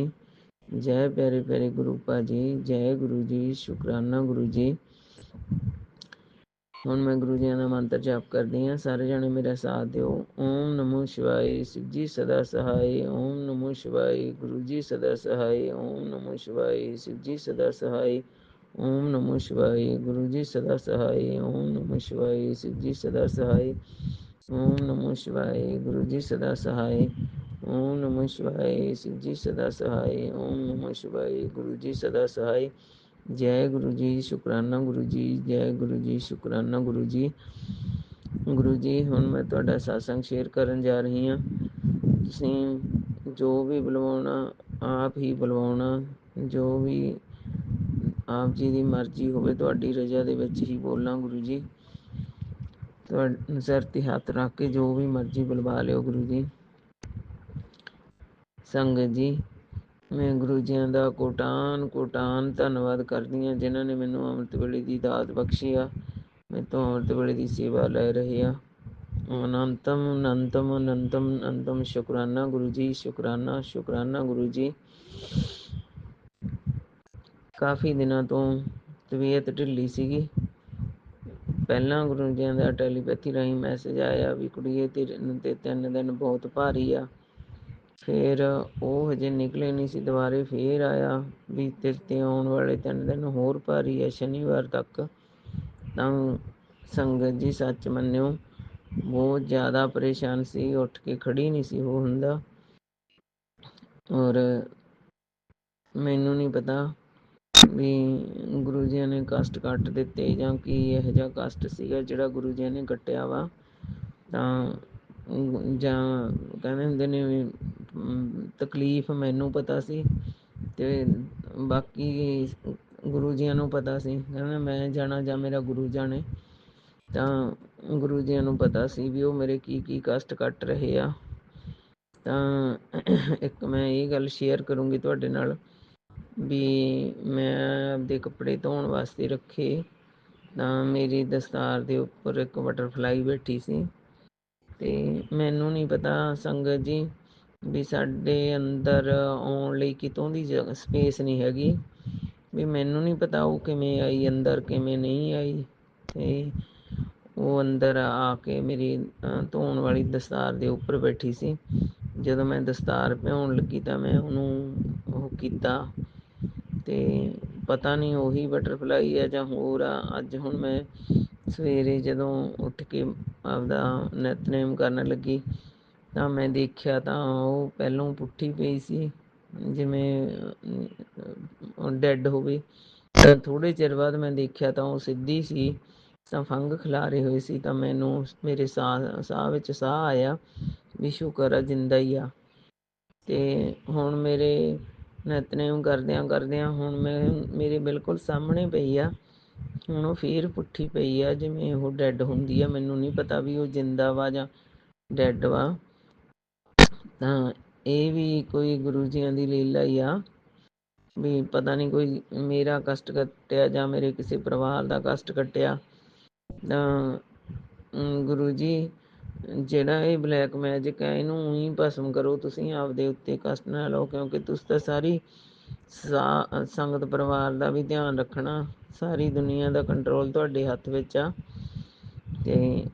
S5: जय प्यारे प्यारे गुरुपा जी। जय गुरु जी, शुक्राना गुरु जी। ਹੁਣ ਮੈਂ ਗੁਰੂ ਜੀ ਦਾ ਮੰਤਰ ਜਾਪ ਕਰਦੀ ਹਾਂ। ਸਾਰੇ ਜਣੇ ਮੇਰਾ ਸਾਥ ਦਿਓ। ਓਮ ਨਮੋ ਸ਼ਿਵਾਏ, शिव जी सदा सहाय। ओम नमो शिवाय, गुरु जी सदा सहाय। ओम नमो शिवाय, शिव जी सदा सहाय। ओम नमो शिवाय, गुरु जी सदा सहाय। ओम नमो शिवाय, शिव जी सदा सहाय। ओम नमो शिवाय, गुरु जी सदा सहाय। ओम नमो शिवाय, शिव जी सदा सहाय। ओम नमो शिवाय, गुरु जी सदा सहाय। जय गुरु जी, शुक्राना गुरु जी। जय गुरु जी, शुक्राना गुरु जी। गुरु जी ਹੁਣ ਮੈਂ ਤੁਹਾਡਾ satsang ਸ਼ੇਅਰ ਕਰਨ ਜਾ ਰਹੀ ਹਾਂ। ਤੁਸੀਂ ਜੋ ਵੀ ਬੁਲਵਾਉਣਾ ਆਪ ਹੀ ਬੁਲਵਾਉਣਾ, ਜੋ ਵੀ ਆਪ ਜੀ ਦੀ ਮਰਜ਼ੀ ਹੋਵੇ ਤੁਹਾਡੀ ਰਜ਼ਾ ਦੇ ਵਿੱਚ ਹੀ ਬੋਲਣਾ। ਗੁਰੂ ਜੀ ਤੁਹਾਡੇ ਸਿਰ ਤੇ ਹੱਥ ਰੱਖ ਕੇ ਜੋ ਵੀ ਮਰਜ਼ੀ ਬੁਲਵਾ ਲਿਓ। ਗੁਰੂ ਜੀ ਸੰਗਤ ਜੀ, ਮੈਂ ਗੁਰੂ ਜੀਆਂ ਦਾ ਕੋਟਾਨ ਧੰਨਵਾਦ ਕਰਦੀ ਹਾਂ, ਜਿਨ੍ਹਾਂ ਨੇ ਮੈਨੂੰ ਅੰਮ੍ਰਿਤ ਵੇਲੇ ਦੀ ਦਾਤ ਬਖਸ਼ੀ ਆ। ਮੈਂ ਤੋਂ ਅੰਮ੍ਰਿਤ ਵੇਲੇ ਦੀ ਸੇਵਾ ਲੈ ਰਹੇ ਆ। ਅਨੰਤਮ ਅਨੰਤਮ ਅਨੰਤਮ ਅਨੰਤਮ ਸ਼ੁਕਰਾਨਾ ਗੁਰੂ ਜੀ। ਸ਼ੁਕਰਾਨਾ ਸ਼ੁਕਰਾਨਾ ਗੁਰੂ ਜੀ। ਕਾਫੀ ਦਿਨਾਂ ਤੋਂ ਤਬੀਅਤ ਢਿੱਲੀ ਸੀਗੀ। ਪਹਿਲਾਂ ਗੁਰੂ ਜੀਆਂ ਦਾ ਟੈਲੀਪੈਥੀ ਰਾਹੀਂ ਮੈਸੇਜ ਆਇਆ ਵੀ ਕੁੜੀਏ ਤੇ 3 ਦਿਨ ਬਹੁਤ ਭਾਰੀ ਆ। ਫਿਰ ਉਹ ਹਜੇ ਨਿਕਲੇ ਨਹੀਂ ਸੀ। ਦੁਬਾਰੇ ਫੇਰ ਆਇਆ ਵੀ ਤੇਰੇ 'ਤੇ ਆਉਣ ਵਾਲੇ 3 ਦਿਨ ਹੋਰ ਭਾਰੀ ਹੈ, ਸ਼ਨੀਵਾਰ ਤੱਕ। ਤਾਂ ਸੰਗਤ ਜੀ ਸੱਚ ਮੰਨਿਓ, ਬਹੁਤ ਜ਼ਿਆਦਾ ਪਰੇਸ਼ਾਨ ਸੀ। ਉੱਠ ਕੇ ਖੜੀ ਨਹੀਂ ਸੀ ਉਹ ਹੁੰਦਾ। ਔਰ ਮੈਨੂੰ ਨਹੀਂ ਪਤਾ ਵੀ ਗੁਰੂ ਜੀ ਨੇ ਕਸ਼ਟ ਕੱਟ ਦਿੱਤੇ ਜਾਂ ਕੀ ਇਹੋ ਜਿਹਾ ਕਸ਼ਟ ਸੀਗਾ ਜਿਹੜਾ ਗੁਰੂ ਜੀ ਨੇ ਕੱਟਿਆ ਵਾ। ਤਾਂ ਜਾਂ ਕਹਿੰਦੇ ਹੁੰਦੇ ਨੇ ਵੀ ਤਕਲੀਫ ਮੈਨੂੰ ਪਤਾ ਸੀ ਅਤੇ ਬਾਕੀ ਗੁਰੂ ਜੀਆਂ ਨੂੰ ਪਤਾ ਸੀ। ਕਹਿੰਦੇ ਮੈਂ ਜਾਣਾ ਜਾਂ ਮੇਰਾ ਗੁਰੂ ਜਾਣੇ। ਤਾਂ ਗੁਰੂ ਜੀਆਂ ਨੂੰ ਪਤਾ ਸੀ ਵੀ ਉਹ ਮੇਰੇ ਕੀ ਕੀ ਕਸ਼ਟ ਕੱਟ ਰਹੇ ਆ। ਤਾਂ ਇੱਕ ਮੈਂ ਇਹ ਗੱਲ ਸ਼ੇਅਰ ਕਰੂੰਗੀ ਤੁਹਾਡੇ ਨਾਲ ਵੀ ਮੈਂ ਆਪਦੇ ਕੱਪੜੇ ਧੋਣ ਵਾਸਤੇ ਰੱਖੇ ਤਾਂ ਮੇਰੀ ਦਸਤਾਰ ਦੇ ਉੱਪਰ ਇੱਕ ਬਟਰਫਲਾਈ ਬੈਠੀ ਸੀ। ਅਤੇ ਮੈਨੂੰ ਨਹੀਂ ਪਤਾ ਸੰਗਤ ਜੀ ਵੀ ਸਾਡੇ ਅੰਦਰ ਆਉਣ ਲਈ ਕਿਤੋਂ ਦੀ ਸਪੇਸ ਨਹੀਂ ਹੈਗੀ। ਵੀ ਮੈਨੂੰ ਨਹੀਂ ਪਤਾ ਉਹ ਕਿਵੇਂ ਆਈ ਅੰਦਰ, ਕਿਵੇਂ ਨਹੀਂ ਆਈ। ਅਤੇ ਉਹ ਅੰਦਰ ਆ ਕੇ ਮੇਰੀ ਧੋਣ ਵਾਲੀ ਦਸਤਾਰ ਦੇ ਉੱਪਰ ਬੈਠੀ ਸੀ। ਜਦੋਂ ਮੈਂ ਦਸਤਾਰ ਭਿਉਣ ਲੱਗੀ ਤਾਂ ਮੈਂ ਉਹਨੂੰ ਉਹ ਕੀਤਾ ਅਤੇ ਪਤਾ ਨਹੀਂ ਉਹੀ ਬਟਰਫਲਾਈ ਹੈ ਜਾਂ ਹੋਰ ਆ। ਅੱਜ ਹੁਣ ਮੈਂ ਸਵੇਰੇ ਜਦੋਂ ਉੱਠ ਕੇ ਆਪਦਾ ਨਿਤਨੇਮ ਕਰਨ ਲੱਗੀ ਤਾਂ ਮੈਂ ਦੇਖਿਆ ਤਾਂ ਉਹ ਪਹਿਲੋਂ ਪੁੱਠੀ ਪਈ ਸੀ, ਜਿਵੇਂ ਡੈੱਡ ਹੋਵੇ। ਤਾਂ ਥੋੜ੍ਹੇ ਚਿਰ ਬਾਅਦ ਮੈਂ ਦੇਖਿਆ ਤਾਂ ਉਹ ਸਿੱਧੀ ਸੀ, ਤਾਂ ਫੰਗ ਖਿਲਾਰੇ ਹੋਏ ਸੀ। ਤਾਂ ਮੈਨੂੰ ਮੇਰੇ ਸਾਹ ਵਿੱਚ ਸਾਹ ਆਇਆ ਵੀ ਸ਼ੁਕਰ ਆ ਜਿੰਦਾ ਹੀ ਆ। ਅਤੇ ਹੁਣ ਮੇਰੇ ਨਿਤਨੇਮ ਕਰਦਿਆਂ ਹੁਣ ਮੇਰੇ ਬਿਲਕੁਲ ਸਾਹਮਣੇ ਪਈ ਆ। ਹੁਣ ਉਹ ਫੇਰ ਪੁੱਠੀ ਪਈ ਆ ਜਿਵੇਂ ਉਹ ਡੈੱਡ ਹੁੰਦੀ ਆ। ਮੈਨੂੰ ਨਹੀਂ ਪਤਾ ਵੀ ਉਹ ਜਿੰਦਾ ਵਾ ਜਾਂ ਡੈੱਡ ਵਾ। ਤਾਂ ਇਹ ਵੀ ਕੋਈ ਗੁਰੂ ਜੀਆਂ ਦੀ ਲੀਲਾ ਹੀ ਆ ਵੀ ਪਤਾ ਨਹੀਂ ਕੋਈ ਮੇਰਾ ਕਸ਼ਟ ਕੱਟਿਆ ਜਾਂ ਮੇਰੇ ਕਿਸੇ ਪਰਿਵਾਰ ਦਾ ਕਸ਼ਟ ਕੱਟਿਆ ਤਾਂ ਗੁਰੂ ਜੀ ਜਿਹੜਾ ਇਹ ਬਲੈਕ ਮੈਜਿਕ ਹੈ ਇਹਨੂੰ ਊਂ ਭਸਮ ਕਰੋ। ਤੁਸੀਂ ਆਪਦੇ ਉੱਤੇ ਕਸ਼ਟ ਨਾ ਲਓ, ਕਿਉਂਕਿ ਤੁਸੀਂ ਤਾਂ ਸਾਰੀ ਸੰਗਤ ਪਰਿਵਾਰ ਦਾ ਵੀ ਧਿਆਨ ਰੱਖਣਾ। ਸਾਰੀ ਦੁਨੀਆ ਦਾ ਕੰਟਰੋਲ ਤੁਹਾਡੇ ਹੱਥ ਵਿੱਚ ਆ ਅਤੇ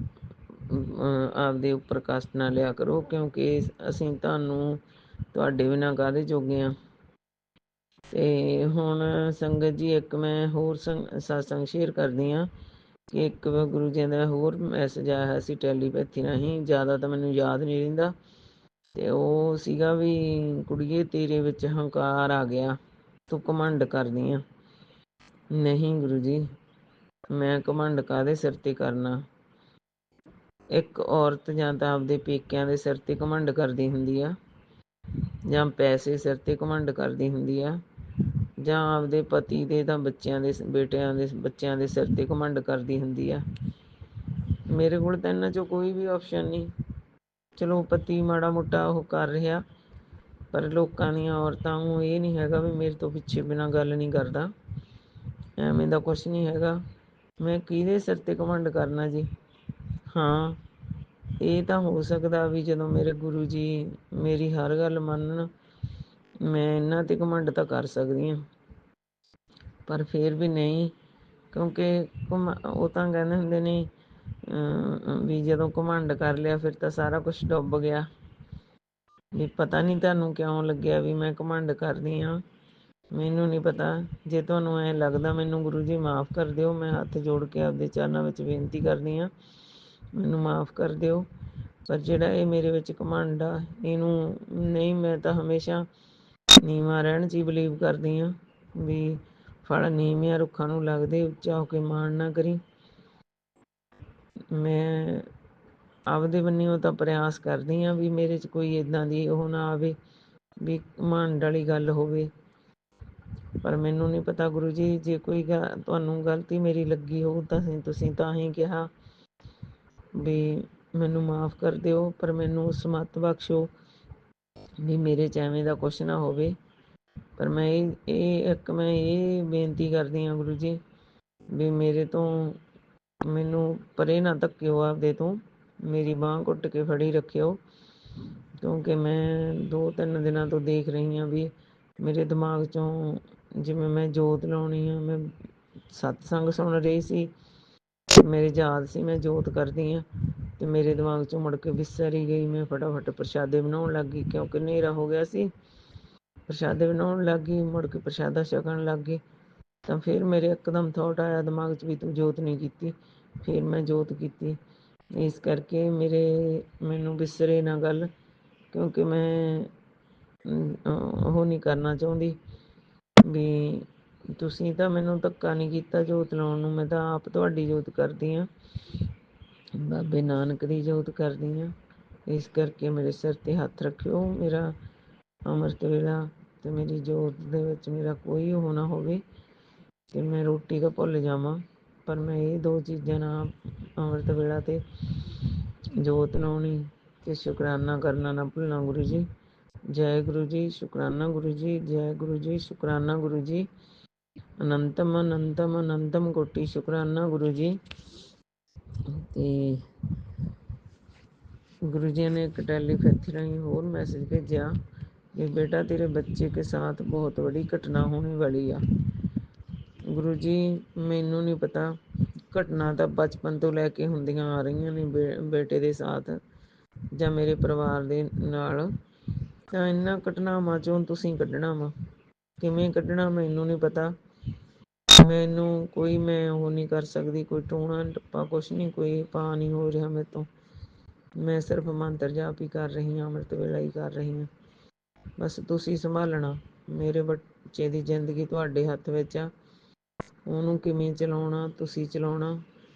S5: ਆਪਦੇ ਉੱਪਰ ਕਸ਼ਟ ਨਾ ਲਿਆ ਕਰੋ, ਕਿਉਂਕਿ ਅਸੀਂ ਤੁਹਾਨੂੰ ਤੁਹਾਡੇ ਬਿਨਾਂ ਕਾਹਦੇ ਜੋਗੇ ਹਾਂ। ਅਤੇ ਹੁਣ ਸੰਗਤ ਜੀ ਇੱਕ ਮੈਂ ਹੋਰ ਸਤਸੰਗ ਸ਼ੇਅਰ ਕਰਦੀ ਹਾਂ ਕਿ ਇੱਕ ਗੁਰੂ ਜੀ ਦਾ ਹੋਰ ਮੈਸੇਜ ਆਇਆ ਹੋਇਆ ਸੀ ਟੈਲੀਪੈਥੀ ਰਾਹੀਂ। ਜ਼ਿਆਦਾ ਤਾਂ ਮੈਨੂੰ ਯਾਦ ਨਹੀਂ ਰਹਿੰਦਾ, ਅਤੇ ਉਹ ਸੀਗਾ ਵੀ ਕੁੜੀਏ ਤੇਰੇ ਵਿੱਚ ਹੰਕਾਰ ਆ ਗਿਆ, ਤੂੰ ਘਮੰਡ ਕਰਦੀ ਆ। ਨਹੀਂ ਗੁਰੂ ਜੀ, ਮੈਂ ਘਮੰਡ ਕਾਹਦੇ ਸਿਰ 'ਤੇ ਕਰਨਾ। ਇੱਕ ਔਰਤ ਜਾਂ ਤਾਂ ਆਪਦੇ ਪੇਕਿਆਂ ਦੇ ਸਿਰ 'ਤੇ ਘਮੰਡ ਕਰਦੀ ਹੁੰਦੀ ਆ, ਜਾਂ ਪੈਸੇ ਸਿਰ 'ਤੇ ਘਮੰਡ ਕਰਦੀ ਹੁੰਦੀ ਆ, ਜਾਂ ਆਪਦੇ ਪਤੀ ਦੇ ਤਾਂ ਬੱਚਿਆਂ ਦੇ ਬੱਚਿਆਂ ਦੇ ਸਿਰ 'ਤੇ ਘਮੰਡ ਕਰਦੀ ਹੁੰਦੀ ਆ। ਮੇਰੇ ਕੋਲ ਤਾਂ ਇਹਨਾਂ 'ਚੋਂ ਕੋਈ ਵੀ ਆਪਸ਼ਨ ਨਹੀਂ। ਚਲੋ ਪਤੀ ਮਾੜਾ ਮੋਟਾ ਉਹ ਕਰ ਰਿਹਾ, ਪਰ ਲੋਕਾਂ ਦੀਆਂ ਔਰਤਾਂ ਨੂੰ ਇਹ ਨਹੀਂ ਹੈਗਾ ਵੀ ਮੇਰੇ ਤੋਂ ਪਿੱਛੇ ਬਿਨਾਂ ਗੱਲ ਨਹੀਂ ਕਰਦਾ। ਐਵੇਂ ਦਾ ਕੁਛ ਨਹੀਂ ਹੈਗਾ। ਮੈਂ ਕਿਹਦੇ ਸਿਰ 'ਤੇ ਘਮੰਡ ਕਰਨਾ ਜੀ। ਹਾਂ, ਇਹ ਤਾਂ ਹੋ ਸਕਦਾ ਵੀ ਜਦੋਂ ਮੇਰੇ ਗੁਰੂ ਜੀ ਮੇਰੀ ਹਰ ਗੱਲ ਮੰਨਣ, ਮੈਂ ਇਹਨਾਂ 'ਤੇ ਘਮੰਡ ਤਾਂ ਕਰ ਸਕਦੀ ਹਾਂ, ਪਰ ਫਿਰ ਵੀ ਨਹੀਂ। ਕਿਉਂਕਿ ਉਹ ਤਾਂ ਕਹਿੰਦੇ ਹੁੰਦੇ ਨੇ ਵੀ ਜਦੋਂ ਘਮੰਡ ਕਰ ਲਿਆ ਫਿਰ ਤਾਂ ਸਾਰਾ ਕੁਛ ਡੁੱਬ ਗਿਆ। ਵੀ ਪਤਾ ਨਹੀਂ ਤੁਹਾਨੂੰ ਕਿਉਂ ਲੱਗਿਆ ਵੀ ਮੈਂ ਘਮੰਡ ਕਰਦੀ ਹਾਂ, ਮੈਨੂੰ ਨਹੀਂ ਪਤਾ। ਜੇ ਤੁਹਾਨੂੰ ਐਂ ਲੱਗਦਾ ਮੈਨੂੰ ਗੁਰੂ ਜੀ ਮਾਫ਼ ਕਰ ਦਿਓ। ਮੈਂ ਹੱਥ ਜੋੜ ਕੇ ਆਪਦੇ ਚਰਨਾਂ ਵਿੱਚ ਬੇਨਤੀ ਕਰਦੀ ਹਾਂ, ਮੈਨੂੰ ਮਾਫ਼ ਕਰ ਦਿਓ। ਪਰ ਜਿਹੜਾ ਇਹ ਮੇਰੇ ਵਿੱਚ ਘਮੰਡ ਆ, ਇਹਨੂੰ ਨਹੀਂ, ਮੈਂ ਤਾਂ ਹਮੇਸ਼ਾ ਨੀਵਾਂ ਰਹਿਣ 'ਚ ਹੀ ਬਿਲੀਵ ਕਰਦੀ ਹਾਂ ਵੀ ਫਲ ਨੀਵਿਆਂ ਰੁੱਖਾਂ ਨੂੰ ਲੱਗਦੇ, ਉੱਚਾ ਹੋ ਕੇ ਮਾਣ ਨਾ ਕਰੀ। ਮੈਂ ਆਪਦੇ ਬੰਨਿਓ ਤਾਂ ਪ੍ਰਯਾਸ ਕਰਦੀ ਹਾਂ ਵੀ ਮੇਰੇ 'ਚ ਕੋਈ ਇੱਦਾਂ ਦੀ ਉਹ ਨਾ ਆਵੇ ਵੀ ਘਮੰਡ ਵਾਲੀ ਗੱਲ ਹੋਵੇ। ਪਰ ਮੈਨੂੰ ਨਹੀਂ ਪਤਾ ਗੁਰੂ ਜੀ, ਜੇ ਕੋਈ ਤੁਹਾਨੂੰ ਗਲਤੀ ਮੇਰੀ ਲੱਗੀ ਹੋਊ ਤਾਂ ਤੁਸੀਂ ਤਾਂ ਹੀ ਕਿਹਾ ਵੀ ਮੈਨੂੰ ਮਾਫ਼ ਕਰ ਦਿਓ, ਪਰ ਮੈਨੂੰ ਸਮੱਤ ਬਖਸ਼ੋ ਵੀ ਮੇਰੇ 'ਚ ਐਵੇਂ ਦਾ ਕੁਛ ਨਾ ਹੋਵੇ। ਪਰ ਮੈਂ ਇਹ ਬੇਨਤੀ ਕਰਦੀ ਹਾਂ ਗੁਰੂ ਜੀ ਵੀ ਮੇਰੇ ਤੋਂ ਮੈਨੂੰ ਪਰੇ ਨਾ ਧੱਕਿਓ ਆਪਦੇ ਤੋਂ, ਮੇਰੀ ਬਾਂਹ ਘੁੱਟ ਕੇ ਫੜੀ ਰੱਖਿਓ। ਕਿਉਂਕਿ ਮੈਂ 2-3 ਦਿਨਾਂ ਤੋਂ ਦੇਖ ਰਹੀ ਹਾਂ ਵੀ ਮੇਰੇ ਦਿਮਾਗ 'ਚੋਂ ਜਿਵੇਂ ਮੈਂ ਜੋਤ ਲਾਉਣੀ ਆ, ਮੈਂ ਸਤਸੰਗ ਸੁਣ ਰਹੀ ਸੀ, ਮੇਰੇ ਯਾਦ ਸੀ ਮੈਂ ਜੋਤ ਕਰਦੀ ਹਾਂ, ਅਤੇ ਮੇਰੇ ਦਿਮਾਗ 'ਚੋਂ ਮੁੜ ਕੇ ਵਿਸਰ ਹੀ ਗਈ। ਮੈਂ ਫਟਾਫਟ ਪ੍ਰਸ਼ਾਦੇ ਬਣਾਉਣ ਲੱਗ ਗਈ, ਕਿਉਂਕਿ ਹਨੇਰਾ ਹੋ ਗਿਆ ਸੀ। ਪ੍ਰਸ਼ਾਦੇ ਬਣਾਉਣ ਲੱਗ ਗਈ, ਮੁੜ ਕੇ ਪ੍ਰਸ਼ਾਦਾ ਛਕਣ ਲੱਗ ਗਈ, ਤਾਂ ਫਿਰ ਮੇਰੇ ਇੱਕਦਮ ਥੋਟ ਆਇਆ ਦਿਮਾਗ 'ਚ ਵੀ ਤੂੰ ਜੋਤ ਨਹੀਂ ਕੀਤੀ। ਫਿਰ ਮੈਂ ਜੋਤ ਕੀਤੀ। ਇਸ ਕਰਕੇ ਮੈਨੂੰ ਵਿਸਰੇ ਨਾ ਗੱਲ, ਕਿਉਂਕਿ ਮੈਂ ਉਹ ਨਹੀਂ ਕਰਨਾ ਚਾਹੁੰਦੀ ਵੀ ਤੁਸੀਂ ਤਾਂ ਮੈਨੂੰ ਧੱਕਾ ਨਹੀਂ ਕੀਤਾ ਜੋਤ ਲਾਉਣ ਨੂੰ। ਮੈਂ ਤਾਂ ਆਪ ਤੁਹਾਡੀ ਜੋਤ ਕਰਦੀ ਹਾਂ, ਬਾਬੇ ਨਾਨਕ ਦੀ ਜੋਤ ਕਰਦੀ ਹਾਂ। ਇਸ ਕਰਕੇ ਮੇਰੇ ਸਿਰ 'ਤੇ ਹੱਥ ਰੱਖਿਓ। ਮੇਰਾ ਅੰਮ੍ਰਿਤ ਵੇਲਾ ਅਤੇ ਮੇਰੀ ਜੋਤ ਦੇ ਵਿੱਚ ਮੇਰਾ ਕੋਈ ਉਹ ਨਾ ਹੋਵੇ ਅਤੇ ਮੈਂ ਰੋਟੀ ਤਾਂ ਭੁੱਲ ਜਾਵਾਂ, ਪਰ ਮੈਂ ਇਹ 2 ਚੀਜ਼ਾਂ ਨਾਲ ਅੰਮ੍ਰਿਤ ਵੇਲਾ ਅਤੇ ਜੋਤ ਲਾਉਣੀ ਅਤੇ ਸ਼ੁਕਰਾਨਾ ਕਰਨਾ ਨਾ ਭੁੱਲਣਾ। ਗੁਰੂ ਜੀ ਜੈ ਗੁਰੂ ਜੀ, ਸ਼ੁਕਰਾਨਾ ਗੁਰੂ ਜੀ, ਜੈ ਗੁਰੂ ਜੀ, ਸ਼ੁਕਰਾਨਾ ਗੁਰੂ ਜੀ, ਅਨੰਤਮ ਅਨੰਤਮ ਅਨੰਤਮ ਕੋਟੀ ਸ਼ੁਕਰਾਨਾ ਗੁਰੂ ਜੀ। ਅਤੇ ਗੁਰੂ ਜੀ ਨੇ ਇੱਕ ਟੈਲੀਪੈਥੀ ਰਾਹੀਂ ਹੋਰ ਮੈਸੇਜ ਭੇਜਿਆ ਕਿ ਬੇਟਾ ਤੇਰੇ ਬੱਚੇ ਕੇ ਸਾਥ ਬਹੁਤ ਬੜੀ ਘਟਨਾ ਹੋਣੇ ਵਾਲੀ ਆ। ਗੁਰੂ ਜੀ ਮੈਨੂੰ ਨਹੀਂ ਪਤਾ, ਘਟਨਾ ਤਾਂ ਬਚਪਨ ਤੋਂ ਲੈ ਕੇ ਹੁੰਦੀਆਂ ਆ ਰਹੀਆਂ ਨੇ ਬੇਟੇ ਦੇ ਸਾਥ ਜਾਂ ਮੇਰੇ ਪਰਿਵਾਰ ਦੇ ਨਾਲ, ਤਾਂ ਇਹਨਾਂ ਘਟਨਾਵਾਂ 'ਚੋਂ ਤੁਸੀਂ ਕੱਢਣਾ ਵਾ। ਕਿਵੇਂ ਕੱਢਣਾ ਮੈਨੂੰ ਨਹੀਂ ਪਤਾ। ਮੈਨੂੰ ਕੋਈ ਮੈਂ ਉਹ ਨਹੀਂ ਕਰ ਸਕਦੀ, ਕੋਈ ਟੂਣਾ ਟੱਪਾ ਕੁਛ ਨਹੀਂ, ਕੋਈ ਪਾ ਨਹੀਂ ਹੋ ਰਿਹਾ ਮੇਰੇ ਤੋਂ। ਮੈਂ ਸਿਰਫ ਮੰਤਰ ਜਾਪ ਹੀ ਕਰ ਰਹੀ ਹਾਂ, ਅੰਮ੍ਰਿਤ ਵੇਲਾ ਹੀ ਕਰ ਰਹੀ ਹਾਂ। ਬਸ ਤੁਸੀਂ ਸੰਭਾਲਣਾ। ਮੇਰੇ ਬੱਚੇ ਦੀ ਜ਼ਿੰਦਗੀ ਤੁਹਾਡੇ ਹੱਥ ਵਿੱਚ ਆ, ਉਹਨੂੰ ਕਿਵੇਂ ਚਲਾਉਣਾ ਤੁਸੀਂ ਚਲਾਉਣਾ,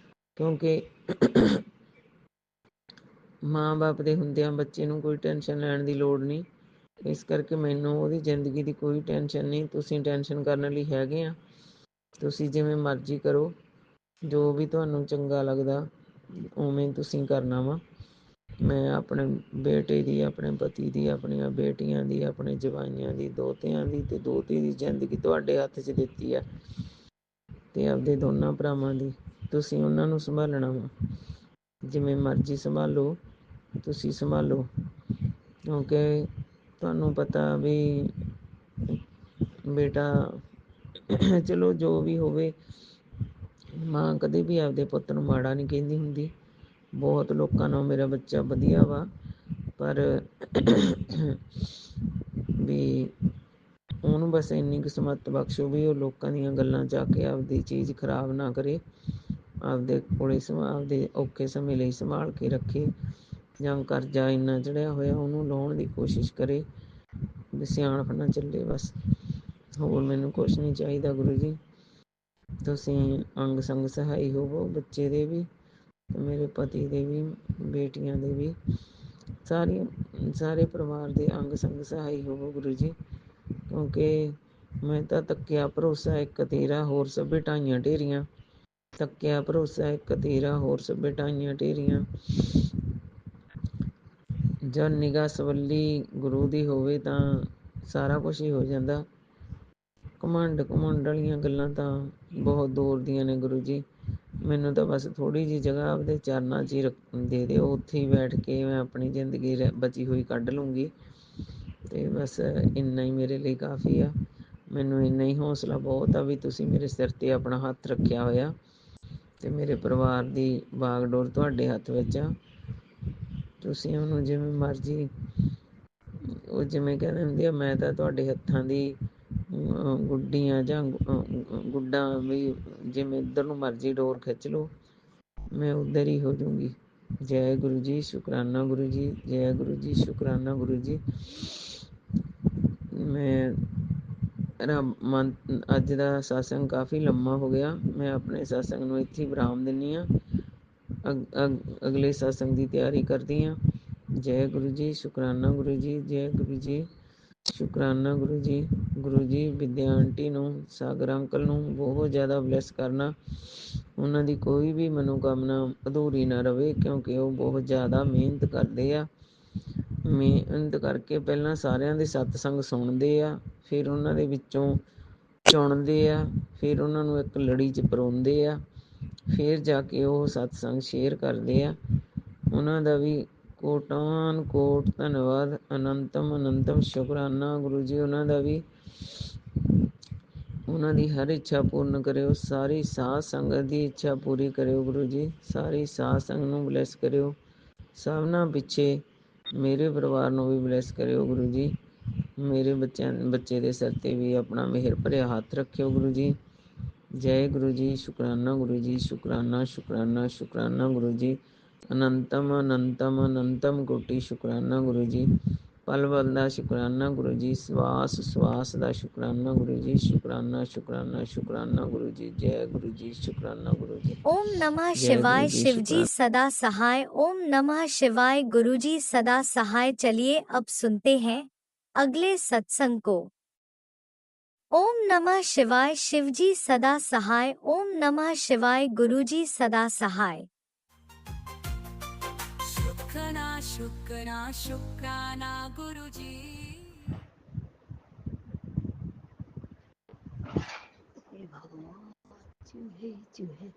S5: ਕਿਉਂਕਿ ਮਾਂ ਬਾਪ ਦੇ ਹੁੰਦਿਆਂ ਬੱਚੇ ਨੂੰ ਕੋਈ ਟੈਨਸ਼ਨ ਲੈਣ ਦੀ ਲੋੜ ਨਹੀਂ। ਇਸ ਕਰਕੇ ਮੈਨੂੰ ਉਹਦੀ ਜ਼ਿੰਦਗੀ ਦੀ ਕੋਈ ਟੈਨਸ਼ਨ ਨਹੀਂ। ਤੁਸੀਂ ਟੈਨਸ਼ਨ ਕਰਨ ਲਈ ਹੈਗੇ ਆ। ਤੁਸੀਂ ਜਿਵੇਂ ਮਰਜ਼ੀ ਕਰੋ, ਜੋ ਵੀ ਤੁਹਾਨੂੰ ਚੰਗਾ ਲੱਗਦਾ ਉਵੇਂ ਤੁਸੀਂ ਕਰਨਾ ਵਾ। ਮੈਂ ਆਪਣੇ ਬੇਟੇ ਦੀ, ਆਪਣੇ ਪਤੀ ਦੀ, ਆਪਣੀਆਂ ਬੇਟੀਆਂ ਦੀ, ਆਪਣੇ ਜਵਾਈਆਂ ਦੀ, ਦੋਤਿਆਂ ਦੀ ਤੇ ਦੋਤੀ ਦੀ ਜ਼ਿੰਦਗੀ ਤੁਹਾਡੇ ਹੱਥ 'ਚ ਦਿੱਤੀ ਆ ਤੇ ਆਪਦੇ ਦੋਨਾਂ ਭਰਾਵਾਂ ਦੀ। ਤੁਸੀਂ ਉਹਨਾਂ ਨੂੰ ਸੰਭਾਲਣਾ ਵਾ, ਜਿਵੇਂ ਮਰਜ਼ੀ ਸੰਭਾਲੋ, ਤੁਸੀਂ ਸੰਭਾਲੋ, ਕਿਉਂਕਿ ਤੁਹਾਨੂੰ ਪਤਾ ਵੀ ਬੇਟਾ ਚਲੋ ਜੋ ਵੀ ਹੋਵੇ, ਮਾਂ ਕਦੇ ਵੀ ਆਪਦੇ ਪੁੱਤ ਨੂੰ ਮਾੜਾ ਨਹੀਂ ਕਹਿੰਦੀ ਹੁੰਦੀ। ਬਹੁਤ ਲੋਕਾਂ ਨਾਲ ਮੇਰਾ ਬੱਚਾ ਵਧੀਆ ਵਾ, ਪਰ ਵੀ ਉਹਨੂੰ ਬਸ ਇੰਨੀ ਕੁ ਸਮੱਤ ਬਖਸ਼ੋ ਵੀ ਉਹ ਲੋਕਾਂ ਦੀਆਂ ਗੱਲਾਂ 'ਚ ਆ ਕੇ ਆਪਦੀ ਚੀਜ਼ ਖਰਾਬ ਨਾ ਕਰੇ, ਆਪਦੇ ਕੋਲੇ ਆਪਦੇ ਔਖੇ ਸਮੇਂ ਲਈ ਸੰਭਾਲ ਕੇ ਰੱਖੇ, ਜਾਂ ਕਰਜ਼ਾ ਇੰਨਾ ਚੜ੍ਹਿਆ ਹੋਇਆ ਉਹਨੂੰ ਲਾਹੁਣ ਦੀ ਕੋਸ਼ਿਸ਼ ਕਰੇ, ਵੀ ਸਿਆਣਪ ਨਾਲ ਚੱਲੇ ਬਸ। ਹੋਰ ਮੈਨੂੰ ਕੁਛ ਨਹੀਂ ਚਾਹੀਦਾ ਗੁਰੂ ਜੀ। ਤੁਸੀਂ ਅੰਗ ਸੰਗ ਸਹਾਈ ਹੋਵੋ, ਬੱਚੇ ਦੇ ਵੀ ਤੇ ਮੇਰੇ ਪਤੀ ਦੇ ਵੀ, ਬੇਟੀਆਂ ਦੇ ਵੀ, ਸਾਰੇ ਪਰਿਵਾਰ ਦੇ ਅੰਗ ਸੰਗ ਸਹਾਈ ਹੋਵੋ ਗੁਰੂ ਜੀ। ਕਿਉਂਕਿ ਮੈਂ ਤਾਂ ਤੱਕਿਆ ਭਰੋਸਾ ਇੱਕ ਤੇਰਾ, ਹੋਰ ਸਭੇ ਢਾਈਆਂ ਢੇਰੀਆਂ। ਤੱਕਿਆ ਭਰੋਸਾ ਇੱਕ ਤੇਰਾ, ਹੋਰ ਸਭੇ ਢਾਈਆਂ ਢੇਰੀਆਂ। ਜਦ ਨਿਗਾਹ ਸਵੱਲੀ ਗੁਰੂ ਦੀ ਹੋਵੇ ਤਾਂ ਸਾਰਾ ਕੁਛ ਹੀ ਹੋ ਜਾਂਦਾ। ਘਮੰਡ ਵਾਲੀਆਂ ਗੱਲਾਂ ਤਾਂ ਬਹੁਤ ਦੂਰ ਦੀਆਂ ਨੇ ਗੁਰੂ ਜੀ। ਮੈਨੂੰ ਤਾਂ ਬਸ ਥੋੜ੍ਹੀ ਜਿਹੀ ਜਗ੍ਹਾ ਆਪਦੇ ਚਰਨਾਂ 'ਚ ਹੀ ਦੇ ਦਿਓ, ਉੱਥੇ ਹੀ ਬੈਠ ਕੇ ਮੈਂ ਆਪਣੀ ਜ਼ਿੰਦਗੀ ਬਚੀ ਹੋਈ ਕੱਢ ਲੂੰਗੀ ਅਤੇ ਬਸ ਇੰਨਾ ਹੀ ਮੇਰੇ ਲਈ ਕਾਫੀ ਆ। ਮੈਨੂੰ ਇੰਨਾ ਹੀ ਹੌਸਲਾ ਬਹੁਤ ਆ ਵੀ ਤੁਸੀਂ ਮੇਰੇ ਸਿਰ 'ਤੇ ਆਪਣਾ ਹੱਥ ਰੱਖਿਆ ਹੋਇਆ ਅਤੇ ਮੇਰੇ ਪਰਿਵਾਰ ਦੀ ਬਾਗਡੋਰ ਤੁਹਾਡੇ ਹੱਥ ਵਿੱਚ ਆ। ਤੁਸੀਂ ਉਹਨੂੰ ਜਿਵੇਂ ਮਰਜ਼ੀ, ਉਹ ਜਿਵੇਂ ਕਹਿੰਦੇ ਹੁੰਦੇ ਆ, ਮੈਂ ਤਾਂ ਤੁਹਾਡੇ ਹੱਥਾਂ ਦੀ ਗੁੱਡੀ ਆ ਜਾਂ ਗੁੱਡਾ, ਵੀ ਜਿਵੇਂ ਇੱਧਰ ਨੂੰ ਮਰਜ਼ੀ ਡੋਰ ਖਿੱਚ ਲਓ, ਮੈਂ ਉੱਧਰ ਹੀ ਹੋ ਜਾਊਂਗੀ। ਜੈ ਗੁਰੂ ਜੀ, ਸ਼ੁਕਰਾਨਾ ਗੁਰੂ ਜੀ, ਜੈ ਗੁਰੂ ਜੀ, ਸ਼ੁਕਰਾਨਾ ਗੁਰੂ ਜੀ। ਮੈਂ ਅੱਜ ਦਾ ਸਤਸੰਗ ਕਾਫੀ ਲੰਮਾ ਹੋ ਗਿਆ। ਮੈਂ ਆਪਣੇ ਸਤਸੰਗ ਨੂੰ ਇੱਥੇ ਵਿਰਾਮ ਦਿੰਦੀ ਹਾਂ। ਅਗਲੇ ਸਤਸੰਗ ਦੀ ਤਿਆਰੀ ਕਰਦੀ ਹਾਂ। ਜੈ ਗੁਰੂ ਜੀ, ਸ਼ੁਕਰਾਨਾ ਗੁਰੂ ਜੀ, ਜੈ ਗੁਰੂ ਜੀ, ਸ਼ੁਕਰਾਨਾ ਗੁਰੂ ਜੀ। ਗੁਰੂ ਜੀ ਵਿਦਿਆ ਆਂਟੀ ਨੂੰ, ਸਾਗਰ ਅੰਕਲ ਨੂੰ ਬਹੁਤ ਜ਼ਿਆਦਾ ਬਲੈਸ ਕਰਨਾ। ਉਹਨਾਂ ਦੀ ਕੋਈ ਵੀ ਮਨੋਕਾਮਨਾ ਅਧੂਰੀ ਨਾ ਰਹੇ, ਕਿਉਂਕਿ ਉਹ ਬਹੁਤ ਜ਼ਿਆਦਾ ਮਿਹਨਤ ਕਰਦੇ ਆ। ਮਿਹਨਤ ਕਰਕੇ ਪਹਿਲਾਂ ਸਾਰਿਆਂ ਦੇ ਸਤਸੰਗ ਸੁਣਦੇ ਆ, ਫਿਰ ਉਹਨਾਂ ਦੇ ਵਿੱਚੋਂ ਚੁਣਦੇ ਆ, ਫਿਰ ਉਹਨਾਂ ਨੂੰ ਇੱਕ ਲੜੀ 'ਚ ਪਰੋਂਦੇ ਆ, ਫਿਰ ਜਾ ਕੇ ਉਹ ਸਤਸੰਗ ਸ਼ੇਅਰ ਕਰਦੇ ਆ। ਉਹਨਾਂ ਦਾ ਵੀ ਕੋਟਾਨ ਕੋਟ ਧੰਨਵਾਦ, ਅਨੰਤਮ ਸ਼ੁਕਰਾਨਾ ਗੁਰੂ ਜੀ। ਉਹਨਾਂ ਦਾ ਵੀ, ਉਹਨਾਂ ਦੀ ਹਰ ਇੱਛਾ ਪੂਰਨ ਕਰਿਓ। ਸਾਰੀ ਸਾਧ ਸੰਗਤ ਦੀ ਇੱਛਾ ਪੂਰੀ ਕਰਿਓ ਗੁਰੂ ਜੀ। ਸਾਰੀ ਸਾਧ ਸੰਗਤ ਨੂੰ ਬਲੈਸ ਕਰਿਓ। ਸਭਨਾਂ ਪਿੱਛੇ ਮੇਰੇ ਪਰਿਵਾਰ ਨੂੰ ਵੀ ਬਲੈਸ ਕਰਿਓ ਗੁਰੂ ਜੀ। ਮੇਰੇ ਬੱਚੇ ਦੇ ਸਿਰ 'ਤੇ ਵੀ ਆਪਣਾ ਮਿਹਰ ਭਰਿਆ ਹੱਥ ਰੱਖਿਓ ਗੁਰੂ ਜੀ। ਜੈ ਗੁਰੂ ਜੀ, ਸ਼ੁਕਰਾਨਾ ਗੁਰੂ ਜੀ, ਸ਼ੁਕਰਾਨਾ ਸ਼ੁਕਰਾਨਾ ਸ਼ੁਕਰਾਨਾ ਗੁਰੂ ਜੀ। ਅਨੰਤਮ ਕੋਟੀ ਸ਼ੁਕਰਾਨਾ ਗੁਰੂ ਜੀ। ਪਲ ਪਲ ਦਾ ਸ਼ੁਕਰਾਨਾ ਗੁਰੂ ਜੀ। ਸਵਾਸ ਦਾ ਸ਼ੁਕਰਾਨਾ ਗੁਰੂ ਜੀ। ਸ਼ੁਕਰਾਨਾ ਸ਼ੁਕਰਾਨਾ ਸ਼ੁਕਰਾਨਾ ਗੁਰੂ ਜੀ। ਜੈ ਗੁਰੂ ਜੀ, ਸ਼ੁਕਰਾਨਾ ਗੁਰੂ ਜੀ।
S1: ओम नमः
S5: जय गुरु
S1: शिवाय,
S5: जी,
S1: शिव जी
S5: शुक्राना।
S1: सदा सहाय। ओम नमः शिवाय, गुरु जी सदा सहाय। चलिए अब सुनते हैं अगले सत्संग को। ओम नमः शिवाय, शिव जी सदा सहाय। ओम नमः शिवाय, गुरु जी सदा सहाय।
S4: शुक्राना गुरुजी।
S2: भगवान, चूहे चूहे।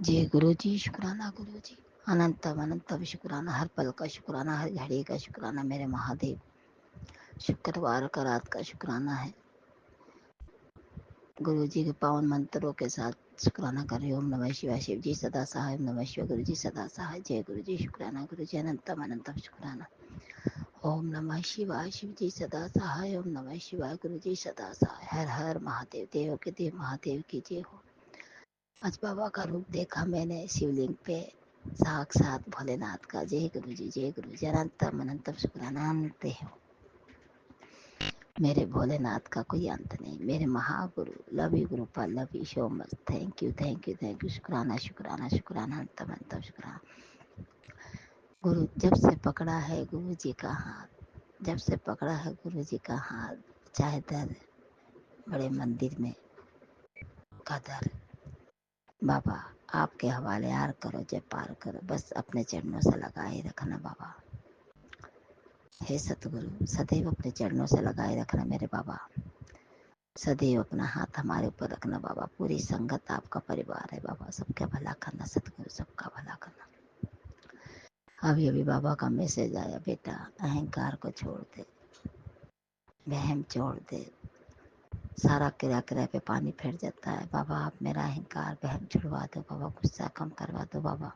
S2: जय गुरु जी, शुक्राना गुरु जी। अनंतम शुक्राना, हर पल का शुक्राना, हर घड़ी का शुक्राना मेरे महादेव। शुक्रवार का रात का शुक्राना है। गुरु जी के पावन मंत्रों के साथ शुक्राना कर रही हूँ। ओम नमः शिवाय, शिव जी सदा सहाय। ओम नमः शिवाय, गुरु जी सदा सहाय। जय गुरु जी, शुक्राना गुरु जी। अनंतम शुक्राना। ओम नमः शिवाय, शिव जी सदा सहाय। ओम नमः शिवाय, गुरु जी सदा सहाय। हर हर महादेव। देव के देव महादेव की जय हो। आज बाबा का रूप देखा मैंने शिवलिंग पे, साक्षात भोलेनाथ का। जय गुरु जी, जय गुरु जी। अनंतम शुक्राना। अंत हो मेरे भोलेनाथ का कोई अंत नहीं। मेरे महागुरु, love you Gurupal, love you so much. Thank you. शुक्राना शुक्राना शुक्राना। अनंतम शुक्राना। गुरु जब से पकड़ा है गुरु जी का हाथ, जब से पकड़ा है गुरु जी का हाथ, चाहे दर बड़े मंदिर में का दर,
S6: बाबा आपके हवाले यार करो, जय पार करो, बस अपने चरणों से लगाए रखना बाबा। हे सतगुरु सदैव अपने चरणों से लगाए रखना मेरे बाबा, सदैव अपना हाथ हमारे ऊपर रखना बाबा। पूरी संगत आपका परिवार है बाबा, सबका भला करना सतगुरु, सबका भला करना। अभी अभी बाबा का मैसेज आया, बेटा अहंकार को छोड़ दे, वहम छोड़ दे, सारा किरा किरा पे पानी फेर जाता है। बाबा आप मेरा अहंकार वहम छुड़वा दो बाबा, गुस्सा कम करवा दो बाबा।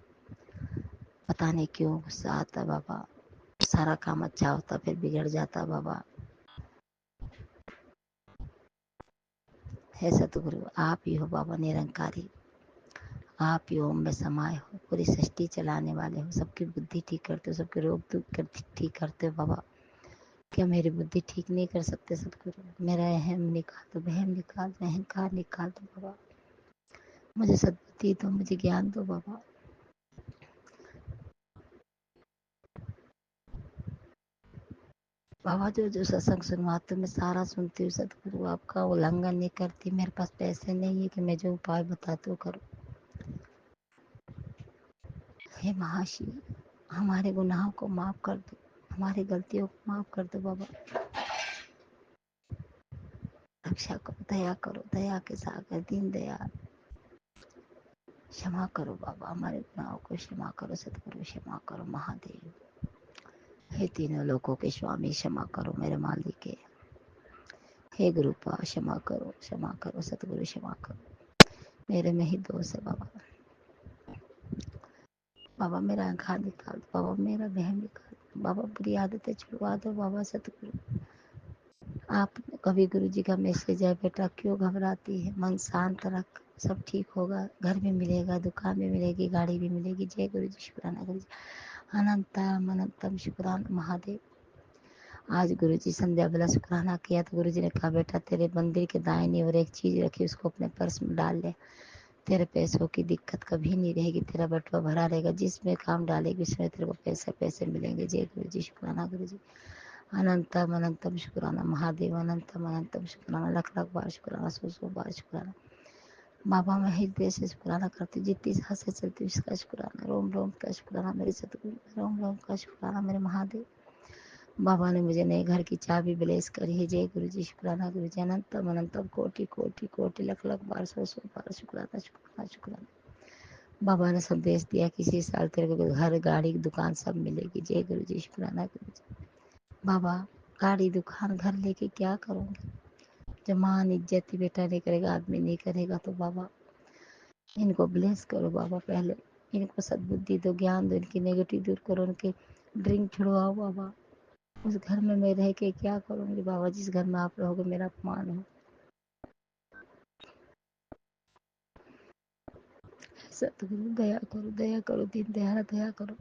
S6: पता नहीं क्यों गुस्सा आता बाबा, सारा काम अच्छा होता फिर बिगड़ जाता बाबा। हे सतगुरु आप ही हो बाबा निरंकारी, आप ही ओम में समाये हो, पूरी सृष्टि चलाने वाले हो, सबकी बुद्धि ठीक करते हो, सबके रोग दुख ठीक करते हो बाबा। क्या मेरी बुद्धि ठीक नहीं कर सकते सतगुरु? मेरा अहम निकाल दो, वहम निकाल दो, अहंकार निकाल दो बाबा। मुझे सद्बुद्धि दो, मुझे ज्ञान दो बाबा। बाबा जो जो सत्संग सुनवाते मैं सारा सुनती हूँ सतगुरु, आपका उल्लंघन नहीं करती। मेरे पास पैसे नहीं है कि मैं जो उपाय बताते हो करूँ। हे महाशिव हमारे गुनाहों को माफ कर दो, हमारी गलतियों को माफ कर दो बाबा। रक्षा करो, दया करो, दया के सागर दीन दयाल, क्षमा करो बाबा, हमारे गुनाहों को क्षमा करो सतगुरु, क्षमा करो महादेव। हे तीनों लोकों के स्वामी क्षमा करो मेरे मालिक के। हे गुरुपा क्षमा करो सतगुरु क्षमा करो, मेरे में ही दोष है बाबा। बाबा मेरा अहंकार निकाल दो बाबा, मेरा वहम निकाल दो बाबा, बुरी आदतें छुड़वा दो बाबा सतगुरु। आप कभी गुरु जी का मैसेज है, बेटा क्यों घबराती है, मन शांत रख, सब ठीक होगा, घर भी मिलेगा, दुकान भी मिलेगी, गाड़ी भी मिलेगी। जय गुरु जी, शुक्राना गुरु जी, अनंतम अनंतम शुक्राना महादेव। आज गुरु जी संध्या बेला शुक्राना किया तो गुरु जी ने कहा, बेटा तेरे मंदिर के दाहिनी ओर एक चीज रखी, उसको अपने पर्स में डाल ले, तेरे पैसों की दिक्कत कभी नहीं रहेगी, तेरा बटुआ भरा रहेगा, जिसमें काम डालेगी उसमें तेरे को पैसे पैसे मिलेंगे। जय गुरु जी, शुक्राना गुरु जी, अनंतम अनंतम शुक्राना महादेव, अनंतम अनंतम शुक्राना, लख लख बार शुक्राना, सौ बार शुक्राना बाबा। मैं हृदय से शुक्राना करती हूँ, जितनी सांस से चलती हूँ इसका शुक्राना, रोम रोम का शुक्राना मेरे सतगुरु, रोम रोम का शुक्राना मेरे महादेव। बाबा ने मुझे नए घर की चाबी ब्लेस करी है। जय गुरु जी, शुक्राना गुरु जी, अनंतम अनंतम कोटि कोटि कोटि लख लख बार सौ बार शुक्राना शुक्राना शुक्राना। बाबा ने संदेश दिया किसी साल तेरे को घर गाड़ी दुकान सब मिलेगी। जय गुरु जी, शुक्राना गुरु जी। बाबा गाड़ी दुकान घर लेके क्या करूँगी, जब मान इज्जत बेटा नहीं करेगा, आदमी नहीं करेगा, तो बाबा इनको ब्लेस करो बाबा, पहले इनको सद्बुद्धि दो, ज्ञान दो, इनकी नेगेटिव दूर करो, उनके ड्रिंक छुड़वाओ बाबा। उस घर में मैं रह के क्या करूँगी बाबा, जिस घर में आप रहोगे मेरा अपमान हो। सतगुरु दया करो दीन दयाल दया करो।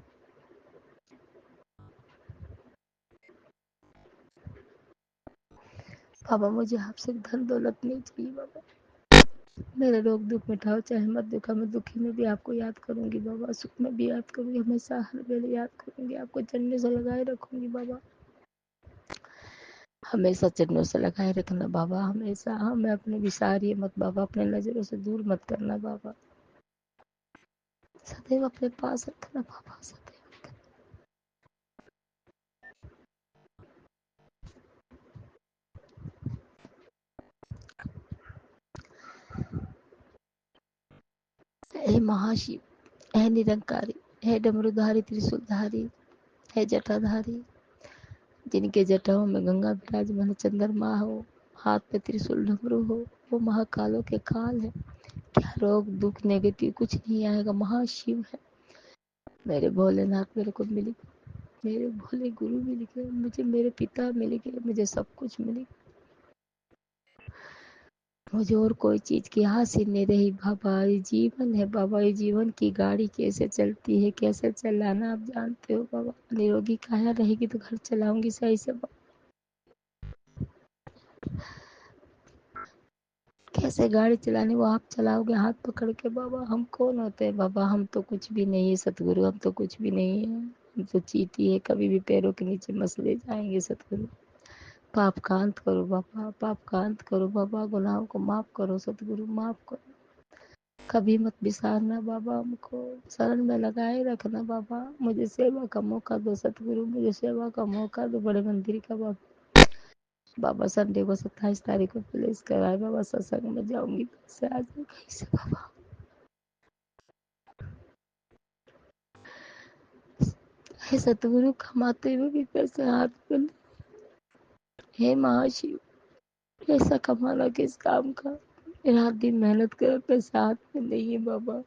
S6: बाबा मुझे आपसे धन दौलत नहीं चाहिए बाबा, मेरे रोग दुख मिटाओ, चाहे मत दुखा, मैं दुखी में भी आपको याद करूंगी बाबा, सुख में भी याद करूंगी, हमेशा हर वेले याद करूंगी, आपको चरणों से लगाए रखूंगी बाबा, हमेशा चरणों से लगाए रखना बाबा, हमेशा हमें अपने विसारिए मत बाबा, अपने नजरों से दूर मत करना बाबा, सदैव अपने पास रखना बाबा, सदैव। हे महाशिव, हे निरंकारी, हे डमरुधारी त्रिशूलधारी, हे जटाधारी, जिनके जटाओं में गंगा विराजमान, चंद्रमा हो, हाथ पे त्रिशूल डमरू हो, वो महाकालों के काल है। क्या रोग दुख नेगेटिव कुछ नहीं आएगा, महाशिव है। मेरे भोलेनाथ मेरे को मिल गए, मेरे भोले गुरु मिल गए, मुझे मेरे पिता मिल गए, मुझे सब कुछ मिल गया, मुझे और कोई चीज की हासिल नहीं रही बाबा। ये जीवन है बाबा, ये जीवन की गाड़ी कैसे चलती है, कैसे चलाना आप जानते हो बाबा। निरोगी काया रहेगी तो घर चलाऊंगी सही से बाबा, कैसे गाड़ी चलानी वो आप चलाओगे हाथ पकड़ के बाबा। हम कौन होते हैं बाबा, हम तो कुछ भी नहीं है सतगुरु, हम तो कुछ भी नहीं है, हम तो चींटी है, कभी भी पैरों के नीचे मसले जाएंगे सतगुरु। पाप का अंत करो बाबा, पाप का अंत करो बाबा, गुनाहों को माफ करो सतगुरु, माफ करो। कभी मत बिसारना बाबा, हमको शरण में लगाए रखना बाबा। मुझे सेवा का मौका दो सतगुरु, मुझे सेवा का मौका दो बड़े मंदिर का बाबा। बाबा संडे को 27 तारीख को प्लेस कराए बाबा, सत्संग में जाऊंगी से आज मैं कहीं से बाबा। हे सतगुरु, कमाते हुए भी पैसे हाथ में, हे महाशिव ऐसा कमाना किस काम का, रात दिन मेहनत कर पैसा हाथ में नहीं है बाबा।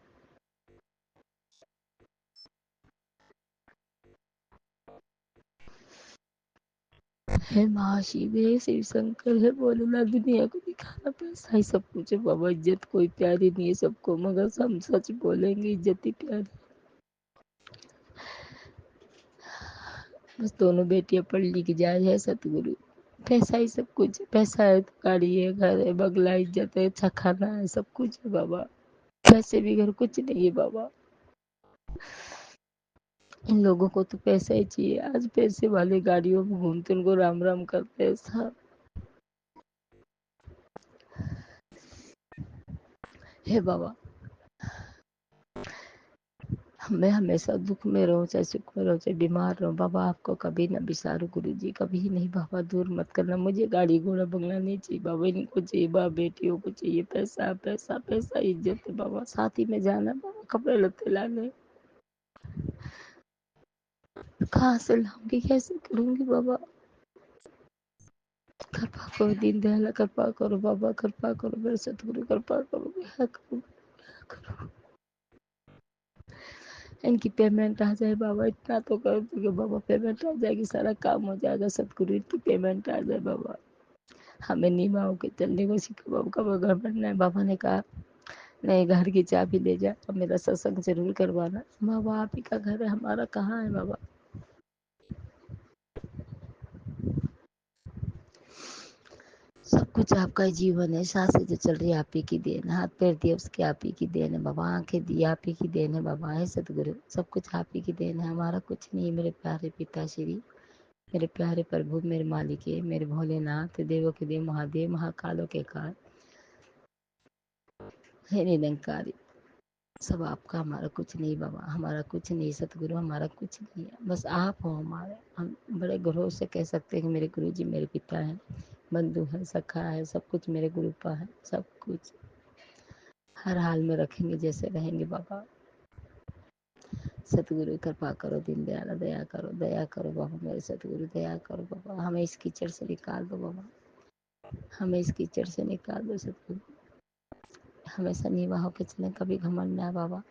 S6: हे महाशिव, हे शिव शंकर, हे भोलेनाथ, दुनिया को दिखाना पैसा ही सब कुछ है बाबा। इज्जत कोई प्यारी नहीं है सबको, मगर हम सच बोलेंगे इज्जत ही प्यारी। बस दोनों बेटियां पढ़ लिख जाए है सतगुरु, पैसा ही सब कुछ है। पैसा है तो गाड़ी है, घर है, बंगला, इज्जत है, अच्छा खाना है, सब कुछ है बाबा। पैसे बिगर कुछ नहीं है बाबा। इन लोगों को तो पैसा ही चाहिए। आज पैसे वाले गाड़ियों में घूमते, उनको राम राम करते हैं साहब। हे बाबा, मैं हमेशा दुख में रहूं, चाहे सुख में रहूं, चाहे बीमार रहूं बाबा, आपको कभी ना बिसारू गुरु जी, कभी नहीं बाबा। दूर मत करना मुझे, गाड़ी घोड़ा बंगला नहीं चाहिए बाबा। इनको चाहिए बाबा, बेटियों को चाहिए पैसा पैसा पैसा, इज्जत है बाबा। साथ ही में जाना बाबा, कपड़े लत्ते लाने, कहाँ से लाऊंगी, कैसे करूंगी बाबा। कृपा करो दीन दयाल, कृपा करो बाबा, कृपा करो मेरे सतगुरु, कृपा करो, दया करो, दया करो। इनकी पेमेंट आ जाए बाबा, इतना तो कर दोगे बाबा, पेमेंट आ जाएगी, सारा काम हो जाएगा सतगुरु। इनकी पेमेंट आ जाए बाबा। हमें नीमाओं के चलने को सीखा बाबा। कब घर बनना है, बाबा ने कहा नहीं घर की चाबी ले जा, और मेरा सत्संग जरूर करवाना। बाबा आप ही का घर है, हमारा कहाँ है बाबा। सब कुछ आपका ही जीवन है, सांसें जो चल रही है आप ही की देन, हाथ पैर दिए उसके आप ही की देन है बाबा, आंखें दी आप ही की देन है बाबा। है सतगुरु, सब कुछ आप ही की देन है, हमारा कुछ नहीं है। मेरे प्यारे पिता श्री, मेरे प्यारे प्रभु, मेरे मालिक है, मेरे भोलेनाथ, देवों के देव महादेव, महाकालों के काल, हे निरंकारी, सब आपका, हमारा कुछ नहीं बाबा, हमारा कुछ नहीं सतगुरु, हमारा कुछ नहीं है। बस आप हो हमारे। हम बड़े गर्व से कह सकते हैं कि मेरे गुरु जी मेरे पिता हैं, बंधु है, सखा है, सब कुछ मेरे गुरु पा है। सब कुछ हर हाल में रखेंगे जैसे रहेंगे बाबा। सतगुरु कृपा करो, दीन दयाल दया करो, दया करो बाबा मेरे सतगुरु, दया करो बाबा। हमें इस कीचड़ से निकाल दो बाबा, हमें इस कीचड़ से निकाल दो सतगुरु। हमेशा नीवा होके चले, कभी घमंड ना बाबा।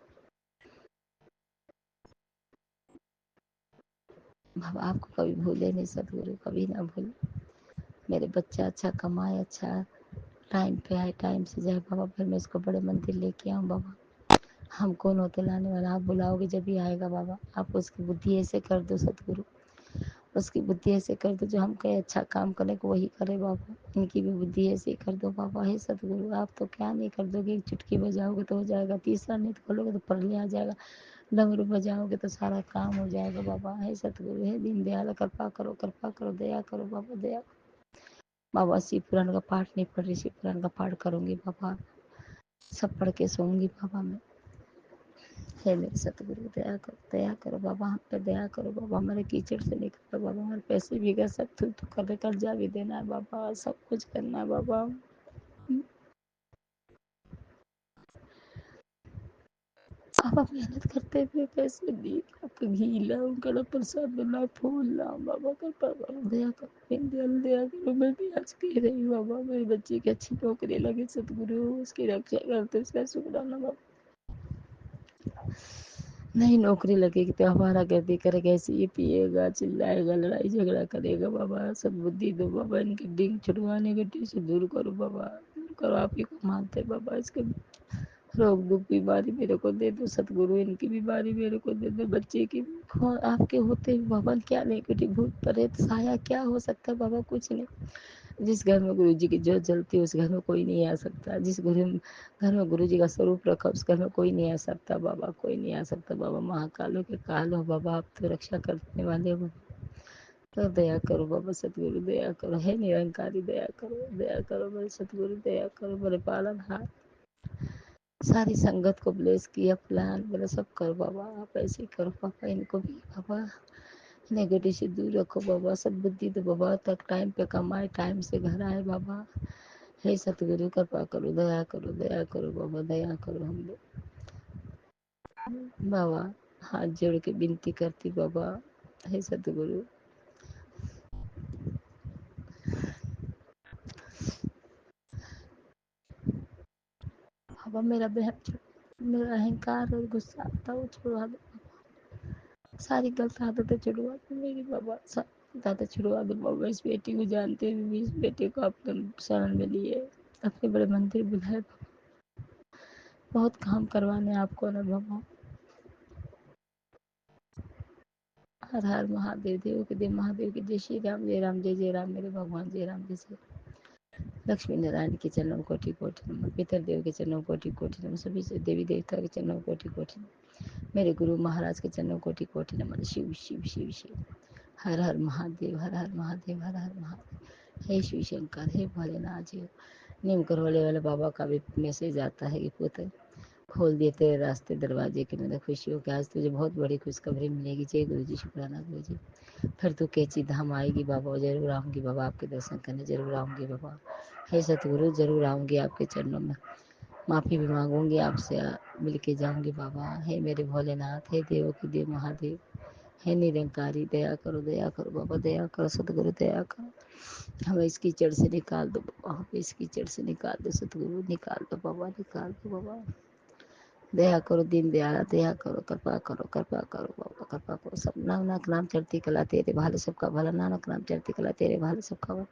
S6: बाबा आपको कभी भूले नहीं सतगुरु, कभी ना भूले। मेरे बच्चा अच्छा कमाए, अच्छा टाइम पे आए, टाइम से जाए बाबा, फिर मैं इसको बड़े मंदिर लेके आऊँ बाबा। हम कौन होते लाने वाला, आप बुलाओगे जब भी आएगा बाबा। आप उसकी बुद्धि ऐसे कर दो सतगुरु, उसकी बुद्धि ऐसे कर दो जो हम कहे अच्छा काम करने को वही करे बाबा। इनकी भी बुद्धि ऐसे कर दो बाबा। हे सतगुरु, आप तो क्या नहीं कर दोगे, एक चुटकी बजाओगे तो हो जाएगा, तीसरा नहीं तो खोलोगे तो परले आ जाएगा, डमरू बजाओगे तो सारा काम हो जाएगा बाबा। हे सतगुरु, हे दीन दयाल, कृपा करो, कृपा करो, दया करो बाबा, दया। बाबा शिव पुराण का पाठ नहीं पढ़ रही, शिव पुराण का पाठ करूंगी बाबा, सब पढ़ के सोऊंगी बाबा मैं। हे मेरे सतगुरु, दया करो, दया करो बाबा, हम पे दया करो बाबा। हमारे कीचड़ से निकलो बाबा, हमारे पैसे भी गए सब, तू कर कर्जा भी देना है बाबा, सब कुछ करना है बाबा। बाबा मेहनत करते हुए पैसे दिए, आपका घी लाऊं, कड़ा प्रसाद लाऊं, फूल लाऊं बाबा, कृपा करो, दया करो, दयाल दया करो। मैं भी आज कह रही हूँ बाबा, मेरे बच्चे की अच्छी नौकरी लगे सतगुरु, उसकी रक्षा करते, उसका शुक्राना बाबा। नहीं नौकरी लगेगी तो हमारा गर्दी करेगा, ऐसे ये पिएगा, चिल्लाएगा, लड़ाई झगड़ा करेगा बाबा। सब बुद्धि दो बाबा, इनकी डिंग छुड़वाने के से दूर करो बाबा, दूर करो। आप ही को मानते बाबा, इसके रोग दुख बीमारी मेरे को दे दो सतगुरु, इनकी बीमारी मेरे को दे दो, बच्चे की। आपके होते बाबा क्या नहीं, कुछ भूत प्रेत साया क्या हो सकता है बाबा, कुछ नहीं। जिस घर में गुरु जी की ज्योत जलती है उस घर में कोई नहीं आ सकता। जिस घर में गुरु जी का स्वरूप रखा उस घर में कोई नहीं आ सकता बाबा, कोई नहीं आ सकता बाबा। महाकालों के काल हो बाबा, आप तो रक्षा करने वाले हो। तो दया करो बाबा सतगुरु, दया करो, हे निरंकारी, दया करो, दया करो मेरे सतगुरु, दया करो मेरे पालनहार। सारी संगत को ब्लेस किया, प्लान बोला सब करो बाबा, आप ऐसे ही करो पापा, इनको भी बाबा नेगेटिव से दूर रखो बाबा, सब बुद्धि दो बाबा, तक टाइम पे कमाए, टाइम से घर आए बाबा। हे सतगुरु कृपा करो, दया करो, दया करो बाबा, दया करो हम लोग बाबा, हाथ जोड़ के विनती करती बाबा, हे सतगुरु। बाबा मेरा बहन, मेरा अहंकार और गुस्सा आता वो छुड़वा दो, सारी गलत आदतें छुड़वा दो मेरी बाबा, सारी आदतें छुड़वा दो बाबा। इस बेटी को जानते हुए भी इस बेटे को अपने शरण में लिए, अपने बड़े मंदिर बुलाए, बहुत काम करवाने आपको ना बाबा। हर हर महादेव, देव के देव महादेव की जय श्री राम, जय राम, जय जय राम, मेरे भगवान जय राम, जय श्री लक्ष्मी नारायण के चरणों कोटि कोटि नमः, पितर देव के चरणों कोटि कोटि नमः, सभी से देवी देवता के चरणों कोटि कोटि नमः, मेरे गुरु महाराज के चरणों कोटि कोटि नमः। शिव शिव शिव शिव, हर हर महादेव, हर हर महादेव, हर हर महादेव। हे शिव शंकर, हे भोलेनाथ जी। नीम करौले वाले बाबा का भी मैसेज आता है कि पुत्र खोल दिए तेरे रास्ते दरवाजे के अंदर, खुशियों के आज तुझे बहुत बड़ी खुशखबरी मिलेगी। जय गुरु जी, शुक्राना गुरु जी। फिर तू कैची धाम आएगी बाबा, जरूर आऊँगी बाबा, आपके दर्शन करने जरूर आऊँगी बाबा। हे सतगुरु, जरूर आऊँगी आपके चरणों में, माफ़ी भी मांगूंगी आपसे, मिल के जाऊँगी बाबा। हे मेरे भोलेनाथ, हे देवों की देव महादेव, हे निरंकारी, दया करो, दया करो बाबा, दया करो सतगुरु, दया करो। हमें इस कीचड़ से निकाल दो बाबा, हमें इस कीचड़ से निकाल दो सतगुरु, निकाल दो बाबा, निकाल दो बाबा। दया करो दीन दयाल, दया करो, कृपा करो, कृपा करो बाबा, कृपा करो। सब नानक नाम चढ़ती कला तेरे भाले सबका भला, नानक नाम चढ़ती कला तेरे भाले सबका भला।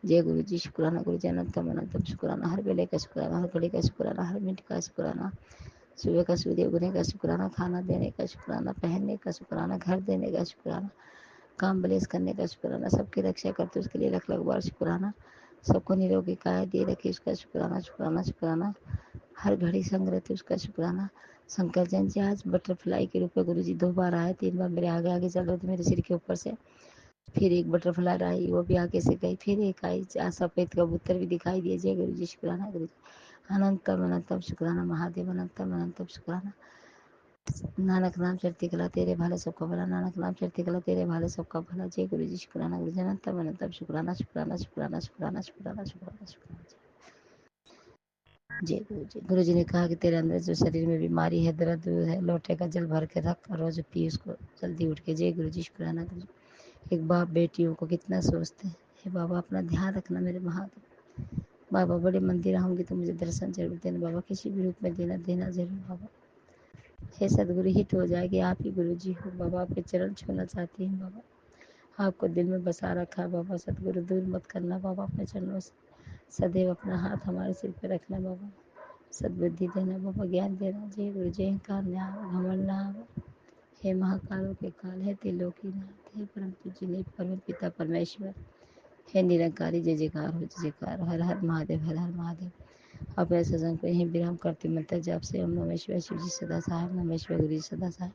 S6: जय गुरु जी, शुक्राना गुरु जी, अनंतम अनंतम शुक्राना, हर वेले का शुक्राना, हर घड़ी का शुक्राना, हर मिनट का शुक्राना, सुबह का सूर्य उगने का शुक्राना, खाना देने का शुक्राना, पहनने का शुक्राना, घर देने का शुक्राना, काम बलेस करने का शुक्राना, सबकी रक्षा करते उसके लिए लख लख बार शुक्राना, सबको निरोगी काया दे रखे उसका शुक्राना, शुक्राना शुक्राना, हर घड़ी संग रहते उसका शुक्राना। शंकर जैन जी आज बटरफ्लाई के रूप में गुरु जी 2 बार आए, 3 बार मेरे आगे आगे चल रहे थे मेरे सिर के ऊपर से, फिर एक बटरफ्लाई आई वो भी आगे से गई, फिर एक आई सफेद कबूतर भी दिखाई दिए। जय गुरु जी, शुक्राना गुरु जी, अनंतम अनंतम शुक्राना महादेव, अनंतम अनंतम शुक्राना। नानक नाम चढ़ती कला तेरे भाले सबका भला, नानक नाम चढ़ती कला तेरे भाले सबका भला। जय गुरु जी, शुक्राना गुरु जी, अनंतम अनंतम शुक्राना, शुक्राना शुक्राना शुक्राना शुक्राना शुक्राना शुक्राना। जय गुरु जी। गुरु जी ने कहा कि तेरे अंदर जो शरीर में बीमारी है, दर्द है, लोटे का जल भर के रख, रोज पी उसको जल्दी उठ के। जय गुरु जी, शुक्राना गुरु जी। एक बाप बेटियों को कितना सोचते हैं। हे बाबा अपना ध्यान रखना मेरे महादेव। बाबा बड़े मंदिर आऊँगी तो मुझे दर्शन जरूर देना बाबा, किसी भी रूप में देना जरूर बाबा। हे सदगुरु, हिट हो जाएगी, आप ही गुरु जी हो बाबा, आपके चरण छूना चाहती हूँ बाबा, आपको दिल में बसा रखा है बाबा। सदगुरु दूर मत करना बाबा, अपने चरणों से सदैव अपना हाथ हमारे सिर पर रखना बाबा, सद्बुद्धि देना बाबा, ज्ञान देना। जय गुरु जी, अहंकार न आवे, घमंड न आवे। हे महाकालों के काल, हे त्रिलोकी नाथ, हे परम पूज्य ने परम पिता परमेश्वर, हे निरंकारी, जय जयकार हो, जय जयकार। हर हर महादेव, हर हर महादेव। अपने सत्संग को यहीं विराम करते मंत्र जाप से ओम नमः शिवाय शिव जी सदा साहेब, नमः शिवाय गुरु जी सदा साहेब,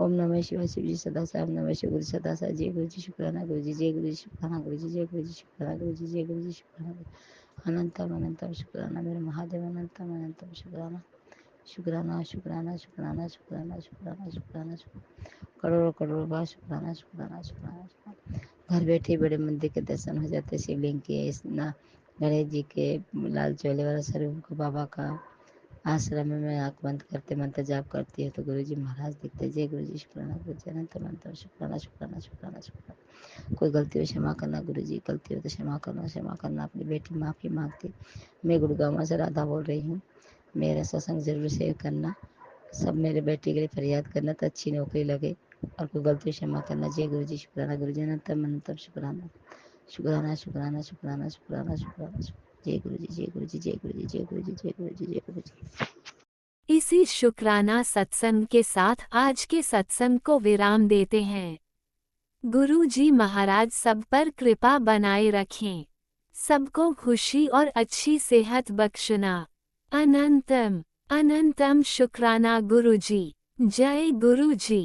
S6: ओम नमः शिवाय शिव जी सदा साहेब, नमः शिवाय गुरु सदा साहेब। जय गुरु जी, शुक्राना गुरु जी, जय गुरु जी, शुक्राना गुरु जी, जय गुरु जी, शुक्राना गुरु जी, जय गुरु जी, शुक्राना गुरु जी। अनंतम अनंतम शुक्राना मेरे महादेव, अनंतम अनंतम शुक्राना, शुक्राना शुक्राना शुक्राना शुक्राना शुक्राना शुक्राना, करोड़ों करोड़ों बार शुक्राना शुक्राना शुक्राना शुक्राना। घर बैठे बड़े मंदिर के दर्शन हो जाते, शिवलिंग के, गणेश जी के, लाल चोले वाला स्वरूप को बाबा का। आश्रम में मैं आँख बंद करते मंत्र जाप करती है तो गुरु जी महाराज दिखते। जय गुरु जी, शुक्राना गुरु जी, अनंत अनंत शुक्राना शुक्राना शुक्राना शुक्राना। कोई गलती हो क्षमा करना गुरु जी, गलती हो तो क्षमा करना, क्षमा करना। अपनी बेटी माफ़ी मांगती। मैं गुड़गांव से राधा बोल रही हूँ, मेरा सत्संग जरूर शेयर करना, सब मेरे बेटे के लिए फरियाद करना तो अच्छी नौकरी लगे, और कोई गलती क्षमा करना। जय गुरु जी, शुक्राना गुरु जी, अनंतम अनंतम शुक्राना, शुक्राना शुक्राना शुक्राना शुक्राना शुक्राना। जय गुरु जी, जय गुरु जी, जय गुरु जी, जय गुरु जी, जय गुरु जी, जय गुरु जी।
S1: इसी शुक्राना सत्संग के साथ आज के सत्संग को विराम देते हैं। गुरु जी महाराज सब पर कृपा बनाए रखें, सबको खुशी और अच्छी सेहत बख्शना। अनंतम अनंतम शुक्राना गुरु जी। जय गुरु जी।